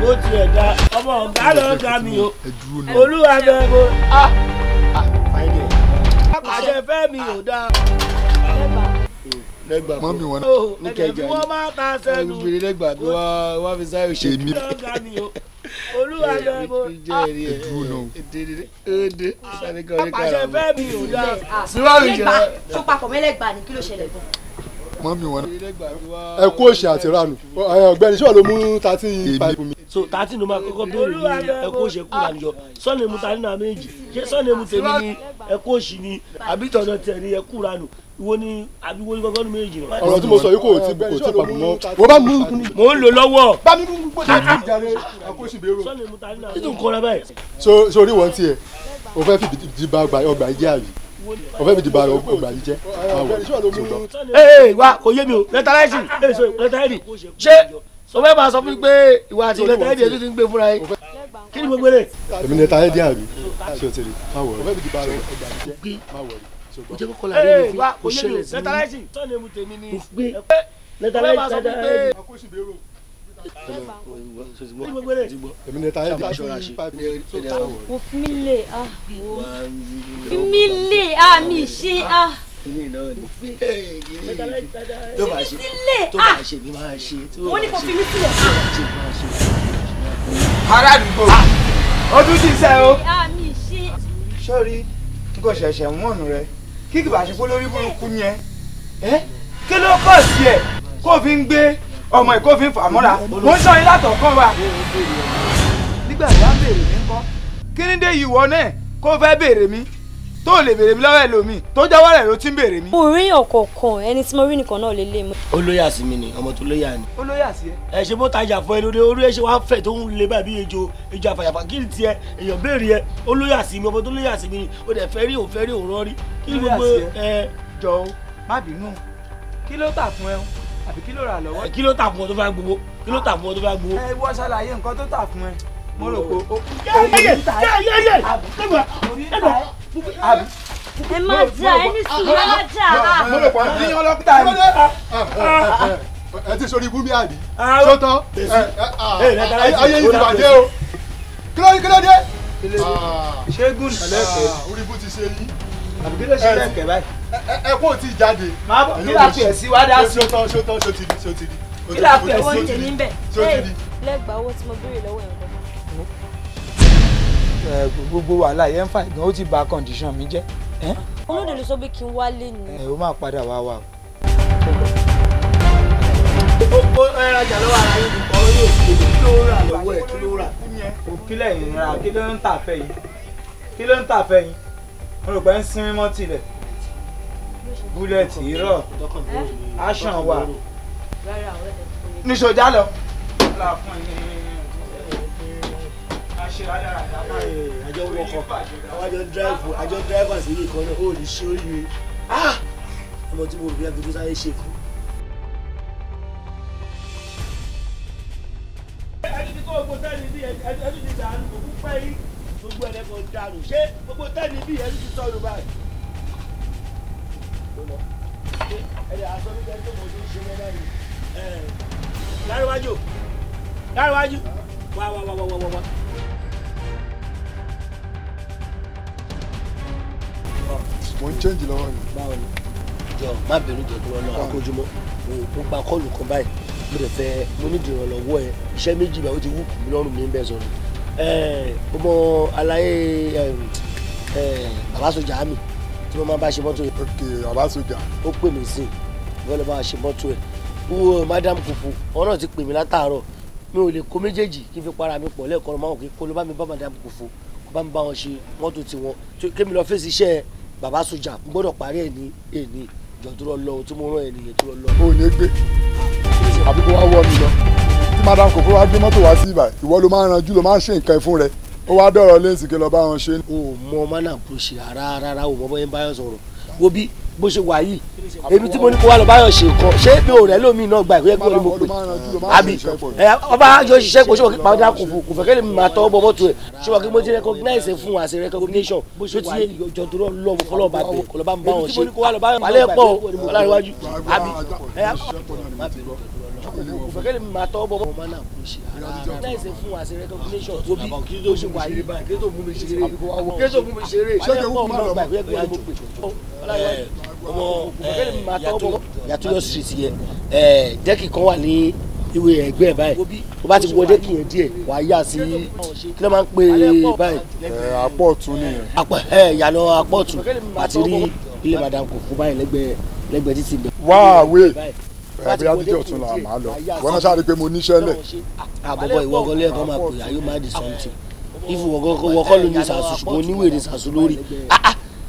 kò tiẹ̀ dá ọmọ ọ̀gá lọ ga mi o olúwa bẹ́ẹ̀ mo lápàṣẹ fẹ́mi ò dáa. Lẹ́gbàá mọ́mí wọn ní kẹjà ní ẹnu gbèrè lẹ́gbàá tó wá fi sáré ṣe mí. apàṣẹ fẹ́ mi ò dá. síwájú jẹ́ tó papọ̀ mẹ́lẹ́gbàá ni kí ló ṣẹlẹ̀ gan. mọ́ mi wọn ẹ kú òṣì àti ìranù ọ̀gbẹ́ni ṣọ́ọ̀ ló mú 13 pipe mi. so 13 ló máa kọ́kọ́ béèrè ní ẹ kú òṣì kúrò àníjọ sọ́ọ̀nì mu ta nínú méjì ṣé sọ́ọ̀nì mu tèmi ni ẹ kú òṣì ni àbí tọ̀dọ̀ tẹ̀ ni ẹ kú ranù ìwọ ni àbí wo ni gbọ́ngàn ní méjì náà. ọ̀rọ̀ tí mo sọ yìí kò tí papọ̀ mọ́ wọ́n bá mú un. mò ń lò lọ́wọ́. bá mi mú gbọ́dọ̀ ní ìjàre àkóṣì bẹ́rù. sọ́ọ̀nì mu ta nínú méjì kọ́ra báyìí. sórí wọn tiẹ̀ o fẹ́ fi dìbà ọgbà yìí jẹ́ àbí o fẹ́ fi dìbà ọgbà yìí jẹ́. ee wa kò yé mi o lẹ́tàláìsì lẹ́tàláìsì ṣé o fẹ́ máa sọ fún mi pé ìwà àti lẹ́tàláìsì ètò ti ń gbé fúnra yín kí ni gbogbo rẹ̀. èmi ni lẹ́tàláìsì àbí ṣé o ti rí má wọ̀ rí má wọ̀ rí. o jẹ́ kókó la rí mi fi kò ṣẹlẹ̀ sí mi. lẹ́tàláìsì tọ́ni emu tèmi ni lẹ́tàláìsì èmi ni táyé di mo fi mí lè fi mí lè mi ṣe tó bá ṣe mi máa ṣe. wọ́n ní kò fi mí sílẹ̀. ará àdúgbò ọdún ti sẹ́ o. mi ṣe. sọ́ọ́rí n kò ṣẹ̀ṣẹ̀ mọ́ọ̀nù rẹ kí kì bá ṣe fún lórí burúkú ni ẹ kí ló kọ̀ sí ẹ kó fi ń gbé ọmọ ẹ kó fi ń fà mọ́ra mo ń sọ yín látọ̀kọ́ wa. nígbà tí a ń béèrè mi ńkọ́ kí ni dé ìwọ náà kó fẹ́ béèrè mi tó lè béèrè mi lọ́wọ́ ẹlòmíì tó jáwọ́ rẹ̀ ló ti ń béèrè mi. mo rí ọ̀kọ̀ọ̀kan ẹni tí mo rí nìkan náà lélẹ̀ mọ́. ó lóyà sí mi ni ọmọ tó lóyà ni. ó lóyà sí ẹ. ẹ ṣe bó tajà fún ẹnu orí ẹ ṣe wá fẹ tó ń lé báyìí ejò àfàyàfà kí ni tiẹ̀ èèyàn béèrè ẹ ó lóyà sí mi ọmọ tó lóyà sí mi ni ó dẹ̀ fẹ́ rí òun rán rí kí ni gbogbo ẹ. jọ̀ọ́ má bínú kí ló tà fún ẹ àbí kí ló rà lọ́wọ́. kí ló tà fún ọ tó fẹ́ gbowó kí ló tà fún ọ tó fẹ́ gbowó. ẹ wọ́n ṣàlàyé nǹkan tó tà fún ẹ mo rò pé ẹ má jà ẹni sùn ẹ má jà. mo rò pé ní ọlọ́pàá mi. ẹ ti sori ibú mi àbí sọtọ ayé yìí ti bàjẹ́ o kí ló dé. ṣẹ́gun ẹlẹ́kẹ̀ẹ́ orí ibú ti ṣe yí. àbí kí ló ṣe lẹ́kẹ̀ẹ́ báyìí. ẹ kó o ti jáde. máa bọ̀ kí la pè sí wá dá sí. sọtọ sotiri. kí la pè owó tèmi ń bẹ̀. lẹ́gbàá owó tí mo béèrè lọ́wọ́ ẹ̀ nǹkan mọ́. gbogbo wàhálà yẹn ń fà gan ó ti bà condition mi jẹ́. olóde ló sọ pé kí n wálé ni. ó máa padà wá wá o. ó rajà lọ́wọ́ ara yín ọ̀rọ̀ yóò fi èdè kí ló rà lọ́wọ́ ẹ̀ kí ló rà. kí lẹ́yìn ra kí ló ń tà fẹ́ yín kí ló ń tà fẹ́ yín mo rò pé ń sinmi mọ́ tilẹ̀ búlẹ̀tì irọ́ aṣàn wà ní sójà lọ. àjọ wọkọ̀ àjọ dráìvà sí ìkan náà ó lè ṣe oríire ọmọ tí mo rí agbègbè sáré ṣe fún. ẹni tí kò gbogbo tẹ́ni bí ẹni tí dànù kò kú pẹ́ yí gbogbo ẹ̀lẹ́kọ̀ọ́ dànù ṣé gbogbo tẹ́ni bí ẹni tí sọ̀rọ̀ báyìí. ẹni àṣọ nígbà tó mọ̀ tó ń ṣe mẹ́ta yìí láríwájú wá. mo ń change lọ́wọ́ ni. báwo ni jọ má bẹ̀rù jọ tó lọ́nà akójúmọ́ mo gba kọ́ọ̀lù kan báyìí mo lè fẹ́ mo ní ìdìrànlọ́wọ́ ẹ iṣẹ́ méjì báyìí ó ti wúkú mi lọ́rùn mi ń bẹ̀ sọ̀rọ̀ ọmọ aláyé àbáṣọjà mi tí wọ́n máa bá ṣe mọ́tò yẹn. ok àbáṣọjà. ó pè mí sí wọ́n lè bá ṣe mọ́tò ẹ̀ wo madam fufu wọn náà ti pè mí látàárọ̀ mi ò lè kó méjèèjì kí n fi para mi pọ̀ lẹ́ẹ̀kan máa ń kó ló bá mi bá madam fufu kó bá mi bá wọn ṣe mọ́tò tiwọn kémi lọ fèsì iṣẹ́ bàbá sójà n gbọ́dọ̀ parí ẹ̀ ní èní ìjọ tó lọ tí mo rán ẹ̀ nìyẹn tó lọ. o ò ní gbé àbí kó wá wọ́ mi lọ tí madam kò fún wa gbé mọ́tò wá sí ibà ìwọ ló máa ń ranjú ló máa ń ṣe nǹkan fún rẹ ó wá dọ̀rọ̀ lẹ́sìn kí lọ bá wọn ṣe. o mọ mánà kò ṣe rárá o mọ bóyá ń báyọ̀ sọ̀rọ̀ wo bí bó ṣe wà yìí èmi tí mo ní kó wá lọ báyọ̀ ṣe nǹkan ṣé mi ò rẹ́ lómi náà gbà ìpínlẹ̀ kí wọ́n ní mo pè àbí ọba àjọ ṣiṣẹ́ kò ṣe wọ́n kí pàdé kò fẹ́ kẹ́lẹ́ mi máa tọ́ bọ́ mọ́tò ẹ̀ ṣé wọ́n kí mo ti recognize fún wa ṣe recognition ṣé ti ìjọ tó lọ lọ́wọ́ fọlọ́ bá bẹ̀ kọ́ lọ́ bá ń bá wọn ṣe wàlẹ́ pọ̀ ọ̀làríwájú àbí kò fẹ́ kẹ́lẹ́ mi máa tọ́ bọ́ mọ́tò náà kò ṣe recognize fún wa ṣe recognition tó bí kí ló ṣe wà yìí kí ló mú mi ṣeré wàlẹ́ pọ̀ ọ̀nà gbà ìpínlẹ̀ kí wọ́n ọmọ yàtúyọ street yẹ dẹ́kì kan wà ní ìwé ẹgbẹ́ báyìí tó bá ti wọlé kìyẹn díẹ̀ wàá yà sí kí ló máa ń pè báyìí. apọ̀ ọ̀tún nìyẹn. ìyànà apọ̀ ọ̀tún àti rí ilé madam kò fún báyìí lẹ́gbẹ̀ẹ́ títì bẹ́ẹ̀. wá àwẹ̀ bí adídé ọ̀tún la máa lọ wọn náà ṣáà rí i pé mo níṣẹ́ lẹ̀. àbọ̀bọ̀ ìwọ ọgọ́ lẹ́ẹ̀kan máa pè ayé máa di something if wọ́kọ́ ló ní sàṣù ṣùgbọ́n oníwèrè sàṣù lórí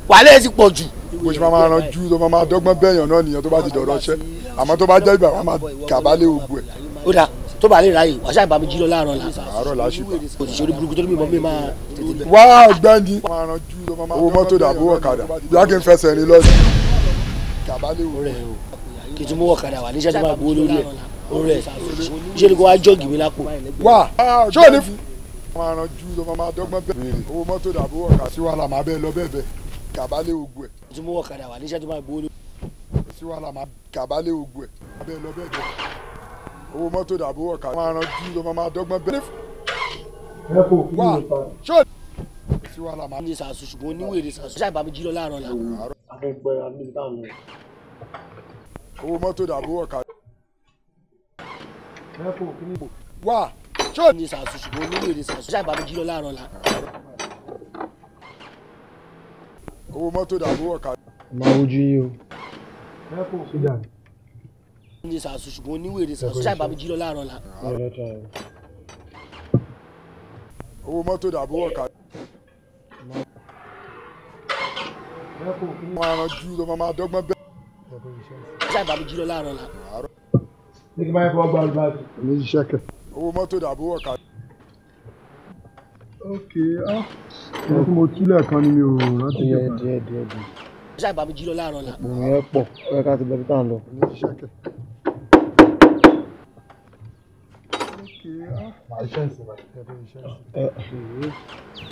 wàhálà ti pọ̀ jù. bó ṣe máa ranjú tó máa dọ́gbọ́n bẹ́yàn náà nìyẹn tó bá ti dọ̀rọ̀ ṣẹ́ àmọ́ tó bá jẹ́ ìgbà wọn máa kàbálẹ̀ ogun ẹ̀. ó dà tó bá lè ráyè wàá ṣáà bá mi jí lọ láàárọ̀ la. àárọ̀ la ṣì bá. òṣìṣẹ́ orí burúkú tó ní mímọ́ mi máa tètè. wá ọ̀gbẹ́ni owó mọ́tò dàbò ọ̀kadà bí a kì í fẹsẹ̀ rìn lọ́dún. kàbálẹ̀ ogun ẹ̀. kì í tún mú ọ̀kadà wà níṣẹ́ tó máa gbowó lórí ẹ̀ rẹ̀ ṣé ni kò wá jọ́ọ̀gì mi lápò. wá ṣé ò ní fún. máa ranjú tó máa dọ́gbọ́n bẹ́ẹ̀ owó mọ́tò dàbò ọ̀kadà sí wàhálà máa bẹ́ẹ̀ lọ bẹ́ẹ̀ bẹ́ẹ̀ kàbálẹ̀ ogun ẹ̀. kì í tún mú ọ̀kadà wà níṣẹ́ tó máa gbowó lórí. sí wàhálà máa kàbálẹ̀ ogun ẹ̀ bẹ́ẹ̀ lọ bẹ́ẹ̀ bẹ́ẹ̀ owó mọ́tò dàbò ọ̀kadà máa ranjú tó máa dọ́gbọ́n bẹ́ẹ̀. wá ṣé ò sí wàhálà máa. ní sàṣù ṣùgbọ́n oníwèrè sàṣù ṣáà bá mi jí lọ láàárọ̀ la. owó mọ́tò dàbò ọ̀kadà. wá ṣé ò ní sàṣù ṣùgbọ́n oníwèrè sàṣù ṣáà bá mi jí lọ láàárọ̀ la. owó mọ́tò dàbò ọ̀kadà. máa wojú yín o. ní sàṣù ṣùgbọ́n oníwèrè sàṣù ṣáà bá mi jí lọ láàárọ̀ la. owó mọ́tò dàbò ọ̀kadà. máa ranjú tó máa dọ́gbọ́n bẹ́ẹ̀. ṣáà bá mi jí lọ láàárọ̀ la. ní kí n bá yẹ fọwọ́ gbà lù báyìí. èmi ti ṣẹ́kẹ̀. owó mọ́tò dàbò ọ̀kadà. ok ẹ tí mo túlẹ̀ kan ni mi ò rántí jẹ́ díẹ̀. ṣáà bá mi jí lọ láàárọ̀ la. òun yẹn pọ̀ ẹ ká ti bẹ̀rẹ̀ tá à ń lọ. èmi ti ṣẹ́kẹ̀.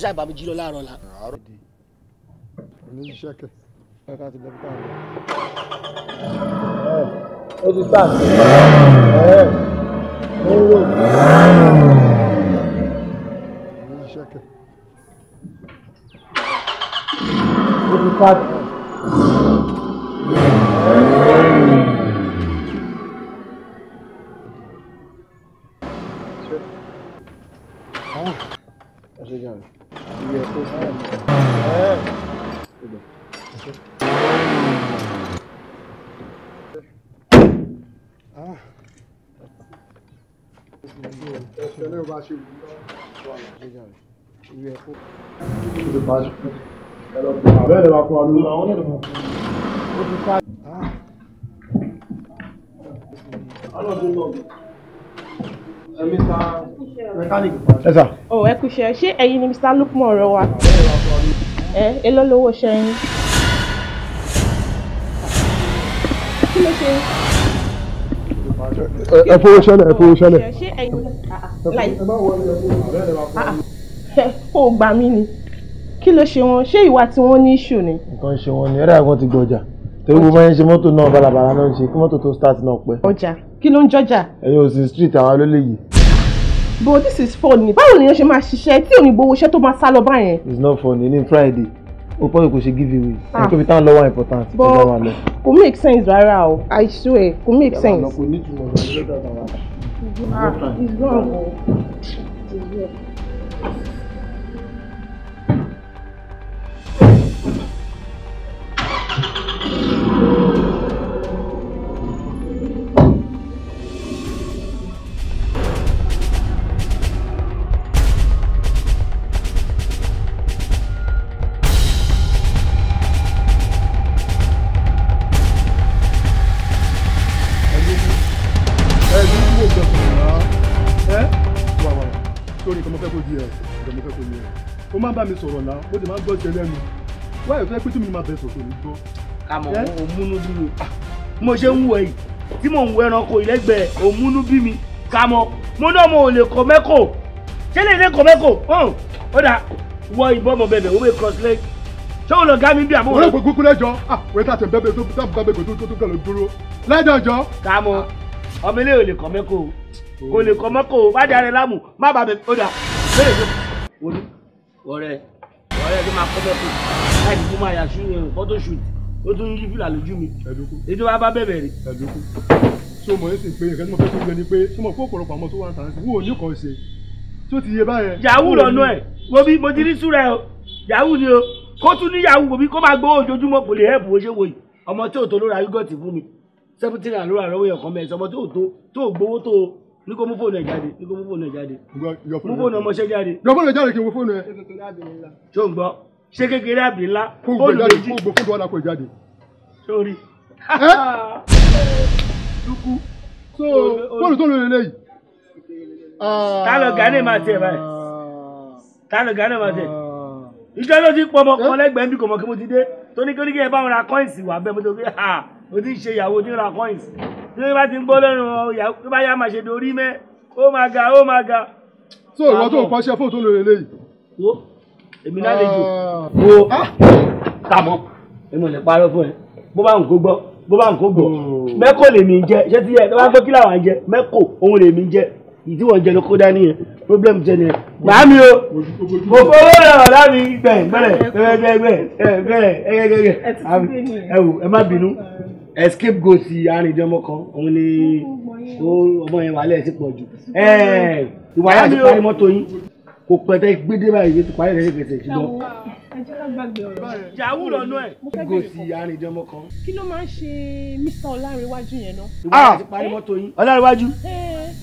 ṣáà bá mi jí lọ láàárọ̀ la. èmi ti ṣẹ́kẹ̀. ẹ ká ti bẹ̀rẹ̀ tá à ń lọ. ó ti tà sí. ó ń rò. èmi ti ṣẹ́kẹ̀. ó ti tà sí. ẹ kúṣẹ́ ṣé ẹ̀yin ni Mr. Lukman ọ̀rọ̀ wa èló lówó ṣẹ́yìn kí ló ṣe. ẹ fowó ṣẹlẹ̀ ṣé ẹ̀yin kò gbà mí ni kí ló ṣe wọn ṣé ìwà tí wọ́n ní issue ni. nǹkan ṣe wọn ni ẹ̀rọ àgbọn ti gbọjà torí mo máa ń ṣe mọ́tò náà balabala náà ń ṣe kí mọ́tò tó start náà pẹ́. ọjà kí ló ń jọjà. ẹ̀yin ò sí street àwọn olólè yìí. but this is fun ni báwo nìyẹn ṣe máa ṣiṣẹ́ tí ò ní gbowó iṣẹ́ tó máa sá lọ báyẹn. it's not funny ní Friday ó pọ̀ kò ṣe give away ẹni tó fi tán lọ́wọ́ important tó bá wà lọ. kò make sense rárá o I swear kò make sense. kò ní ìtumọ̀ lọ́dọ̀ it's wrong o. ó máa ń bá mi sọ̀rọ̀ náà ó ti máa ń gbọ́ ṣe lẹ́nu wáyé fẹ́ pé tí mi máa bẹ̀ sọ̀tò ní gbọ́. àmọ́ òmùnú bí mi mo ṣe ń wọ yìí tí mò ń wọ ẹranko ìlẹ́gbẹ̀ẹ́ òmùnú bí mi kàmọ́ mo náà mo ò lè kọ́ mẹ́kò ṣé lè lè kọ́ mẹ́kò ó dà wọ ìbọn ọmọ bẹ̀bẹ̀ ó bẹ cross leg ṣé o lọ gá mi bí àbúrò. wọ́n gbogbo kúlẹ̀ jọ wọ́n ta tẹ̀ bẹ́ẹ̀ tó bẹ́ẹ̀ tó kàn ló dúró lẹ́jọ́ jọ. kàmọ́ ọmọ ilé ò lè kọ́ mẹ́kò kò lè kọ́ mẹ́kò má dára láàmú má bàbẹ̀ ó dà ọ̀rẹ́ tó máa kọ́ mẹ́kò láì tó máa yà photo shoot ó tún yí fìlà lójú mi ètò wa bá bẹ̀bẹ̀ rè. tí o mọ̀ ẹ́ sì pé nǹkan tí mo fẹ́ tó yẹ ni pé tí mo fún ọ̀pọ̀lọpọ̀ àwọn tó wà ń tàn sí wò ní kàn ṣe tí ó ti yé báyẹn. yahoo lọ́nà ẹ̀ mo ti rí súra ẹ̀ o yahoo ni o kó tún ní yahoo wo bí kó máa gbowó ojoojúmọ́ kò lè hẹ́pù bó ṣe wò yìí ọmọ tí ò tó ló ra yúgọ̀tì fún mi 17 naira ló ra lọ́wọ́ ẹ̀kọ́ mẹ́rin ọmọ tí ò tó gbowó tó ní kó mú fóònù ẹ̀ jáde mú fóònù ọmọọṣẹ́ jáde. yọ fóònù ẹ̀ jáde kí n wo fóònù ẹ̀. tó ń gbọ́ ṣé kékeré àbí ńlá fóònù méjì fóònù wà lápò jáde. sórí. dúkú so fóònù tó lò lè léyìí. tálọ̀ gánà máa tẹ̀ báyìí tálọ̀ gánà máa tẹ̀ ìjọ ló ti pọ̀ ọmọ kan lẹ́gbẹ̀ẹ́ bí kò mọ̀ kí mo ti dé tó ní kí ẹ bá wọn ra coins wà bẹ́ẹ̀ mo tó fi mo ti ṣe ìyàwó tí ń ra coins tí wọ́n bá ti ń gbọ́ lẹ́nu ìyàwó tó bá yá máa ṣe dorí mẹ́ ó máa ga. so ìwọ tó kọ́ ṣe fóònù tó lò lè léyìí. wo èmi náà lè jù wo tàmọ́ èmi ò lè parọ́ fún ẹ bó bá ń kó gbọ́ mẹ́kò lèmi ń jẹ ṣé tí ẹ tó bá gbọ́ kí làwọn jẹ mẹ́kò òun lèmi ń jẹ ìdí wọn jẹ ló kó dání yẹn problem jẹ nìyẹn gbà mí o mo fowó rẹ ọ̀dà mi ẹ wò ẹ má bínú escape go sí arìndínlọ́mọ kan òun ni ọmọ yẹn wà lẹ́yìn sí pọ̀ jù ìwà yà ti parí mọ́tò yín kò pẹ̀tẹ́ gbédé báyìí ti parí rẹ̀ ṣèkèsè ṣùgbọ́n. ẹ jẹ́ ká gbàgbé ọ̀rọ̀. yahoo lọ́nà ẹ̀ go sí arìndínlọ́mọ kan. kí ló máa ń ṣe Mr. Ọlárẹ̀wájú yẹn náà. ìwà yà ti parí mọ́tò yín. Ọlárẹ̀wájú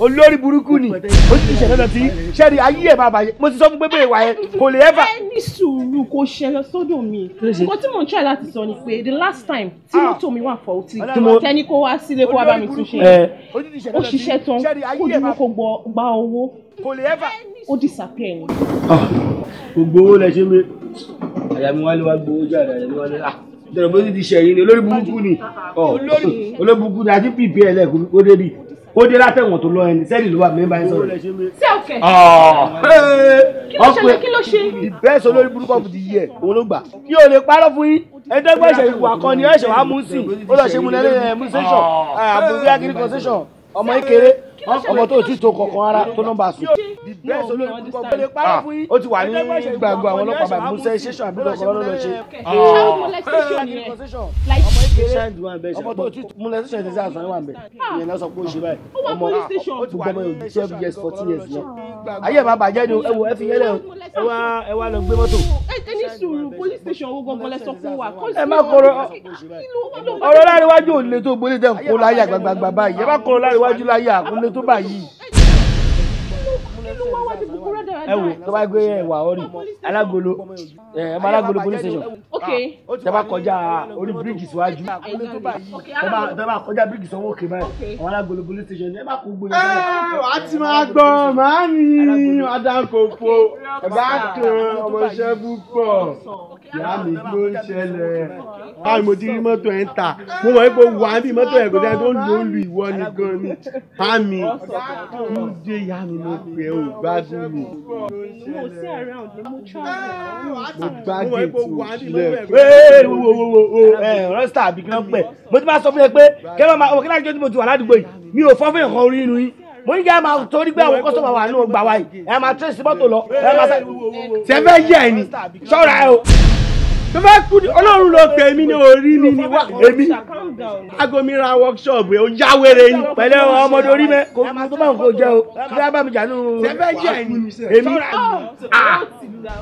olórí burúkú ni ó ti ṣẹlẹ̀ lọ sí ṣẹ́ẹ̀rì ayé ẹ̀ máa bàjẹ́ mo ti sọ fún pé bẹ́ẹ̀ wà yẹn kò lè ẹ́fà. ẹ ní sùúrù kò ṣẹlẹ̀ sọ́dọ̀ mi nǹkan tí mò ń try láti sọ ni pé the last time tí mọ́tò mi wà faulty tẹ́ni kó wá sílé kó wá bá mi tún ṣe ó ṣiṣẹ́ tán kó dúró kó gba owó ó disappear ni. gbogbo owó lẹ ṣe mi àyà mi wálé wá gbowó jáde àyà mi wálé dẹ̀rọ̀ bó ti ṣẹ̀yìn ni olórí burúkú ni olórí burúkú ni àti pípé ẹ̀ lẹ́kùn ó dé bí ó dé látẹ̀wọ̀n tó lọ ẹni sẹ́ẹ̀lì ló wà mẹ́mbà ẹ̀ sọ̀rọ̀. ṣé òkè. kí ló ṣe. ìbẹ́sọ̀ olórí burúkú ọ̀fù ti yí ẹ̀ òun ló gbà. kí o lè parọ́ fún yín ẹ̀ẹ́dẹ́gbẹ́ ìṣẹ̀lẹ̀ ìwà kan ni ẹ̀ṣẹ̀ wàá mú sí ó lọ ṣe múnẹ́lẹ́ mú sẹ́ṣọ̀n àbúrò yàgìrì kan sẹ́ṣọ̀n ọmọ ìkéré ọmọ tó ti tó kọ̀ọ̀kan ara tó nọ́mbà sùn. ó ti wà ní gbàgbọ́ àwọn ọlọ́pàá báyìí mú sẹ́ṣọ̀n àbúrò kan lọ́dọ̀ lọ ṣe. ọmọ tó ti múlẹ̀ sẹ́ṣọ̀n ti sẹ́ àṣà wà bẹ̀ ìyẹn náà sọ pé ó ṣe báyìí ọmọ ó ti gbọmọ yòó 12 years 14 years yẹn. ayé ẹ̀ máa bàjẹ́ ni ẹ wo ẹ fi yẹlẹ̀ ẹ wá lọ gbé mọ́tò. ẹ ní sùúrù police station owó gangan lẹ sọ fún wa. ẹ má kọ̀rọ̀ ọ̀rọ̀ láríwájú ò lè tó gbólé tẹ̀ ń kó láyà gbàgbàgbà báyìí ẹ má kọ̀rọ̀ láríwájú láyà àkúnlé tó báyìí. ẹ wò tó bá gbé ẹwà orí alágolo ẹ má alágolo police station tẹ bá kọjá orí bíríìjì síwájú tẹ bá kọjá bíríìjì sọwọ́ òkè báyìí àwọn alágolo police station ẹ má kó gbóyè. wàá ti máa gbọ́ màámi adákòókò ẹ̀bá kan ọmọọṣẹ́ púpọ̀ ìyá mi ló ń ṣẹlẹ̀ báwo mo ti rí mọ́tò ẹ̀ ń tà mo mọ̀ pé wà á bí mọ́tò ẹ̀ kò tẹ́ tó ń lò ó lu ìwọ nìkan ni màámi ń dé ìyá mi ló pẹ́ ò gbádùn mi. mo sí around ni mo travel. mo gbá gèètì òṣìlẹ̀. ọ̀rọ̀ star àbí kí wọ́n pẹ̀ mo ti máa sọ fún ẹ pé kẹ́lọ́ máa ọmọ kí láti jọ́ tí mo ti wà ládùúgbò yìí mi ò fọ́ fún ẹ̀kan orí inú yín mo ní kí ẹ máa torí pé àwọn kọ́sọ́mà wà nínú ọgbà wa yìí ẹ máa tẹ́sí mọ́tò lọ ẹ máa sẹ́ ṣe fẹ́ yẹ ẹ ni ṣọ́ra ẹ o tó bá kú ọlọ́run ló pè mí ní orí mi ní wá èmi aago mi ra workshop ó yáwèrè ni. pẹ̀lẹ́ ọmọdé orí mẹ́ kó tó bá ń kó jẹ́ o kí wọ́n bá mi jà nínú. ṣe fẹ́ jẹ́ ẹ̀yìn èmi.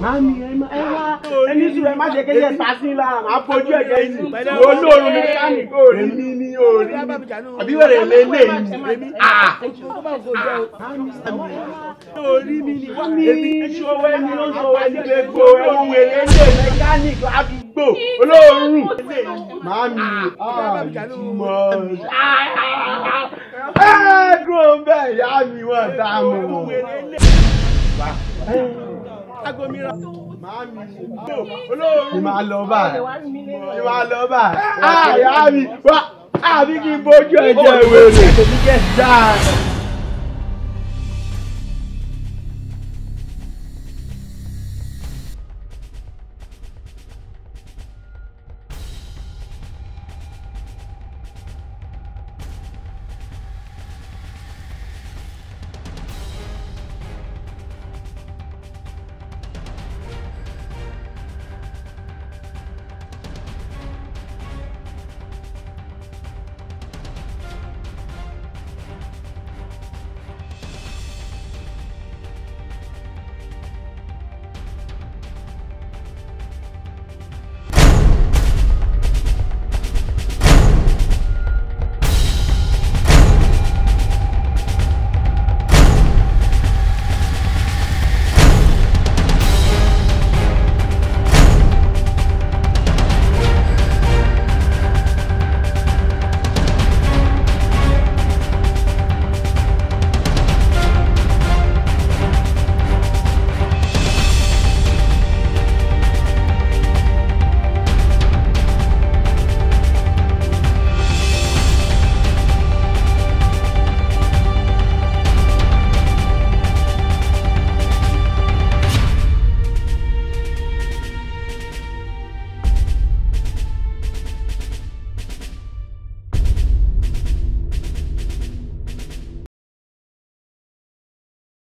mami ẹ wá ẹni sùn ẹ má ṣe kéde tàṣí la máa fojú ẹ̀jẹ̀ yìí olóòrùn mi káàní orí mi ní orí mi àbí wẹ̀rẹ̀ lélẹ̀ yìí. orí mi ní èmi ṣòwò ẹni ló ṣòwò ẹni gbogbo ẹwù wẹ̀rẹ̀ lé mẹkáníkì àdúgbò olóòrùn. mami túmọ̀ dúró bẹ́ẹ̀ ìyá mi wọ́n dá mọ́. Ni máa lọ báyìí. Ni máa lọ báyìí. Àyà mi wá àbí kí n bójú ẹ̀jẹ̀ wèrè.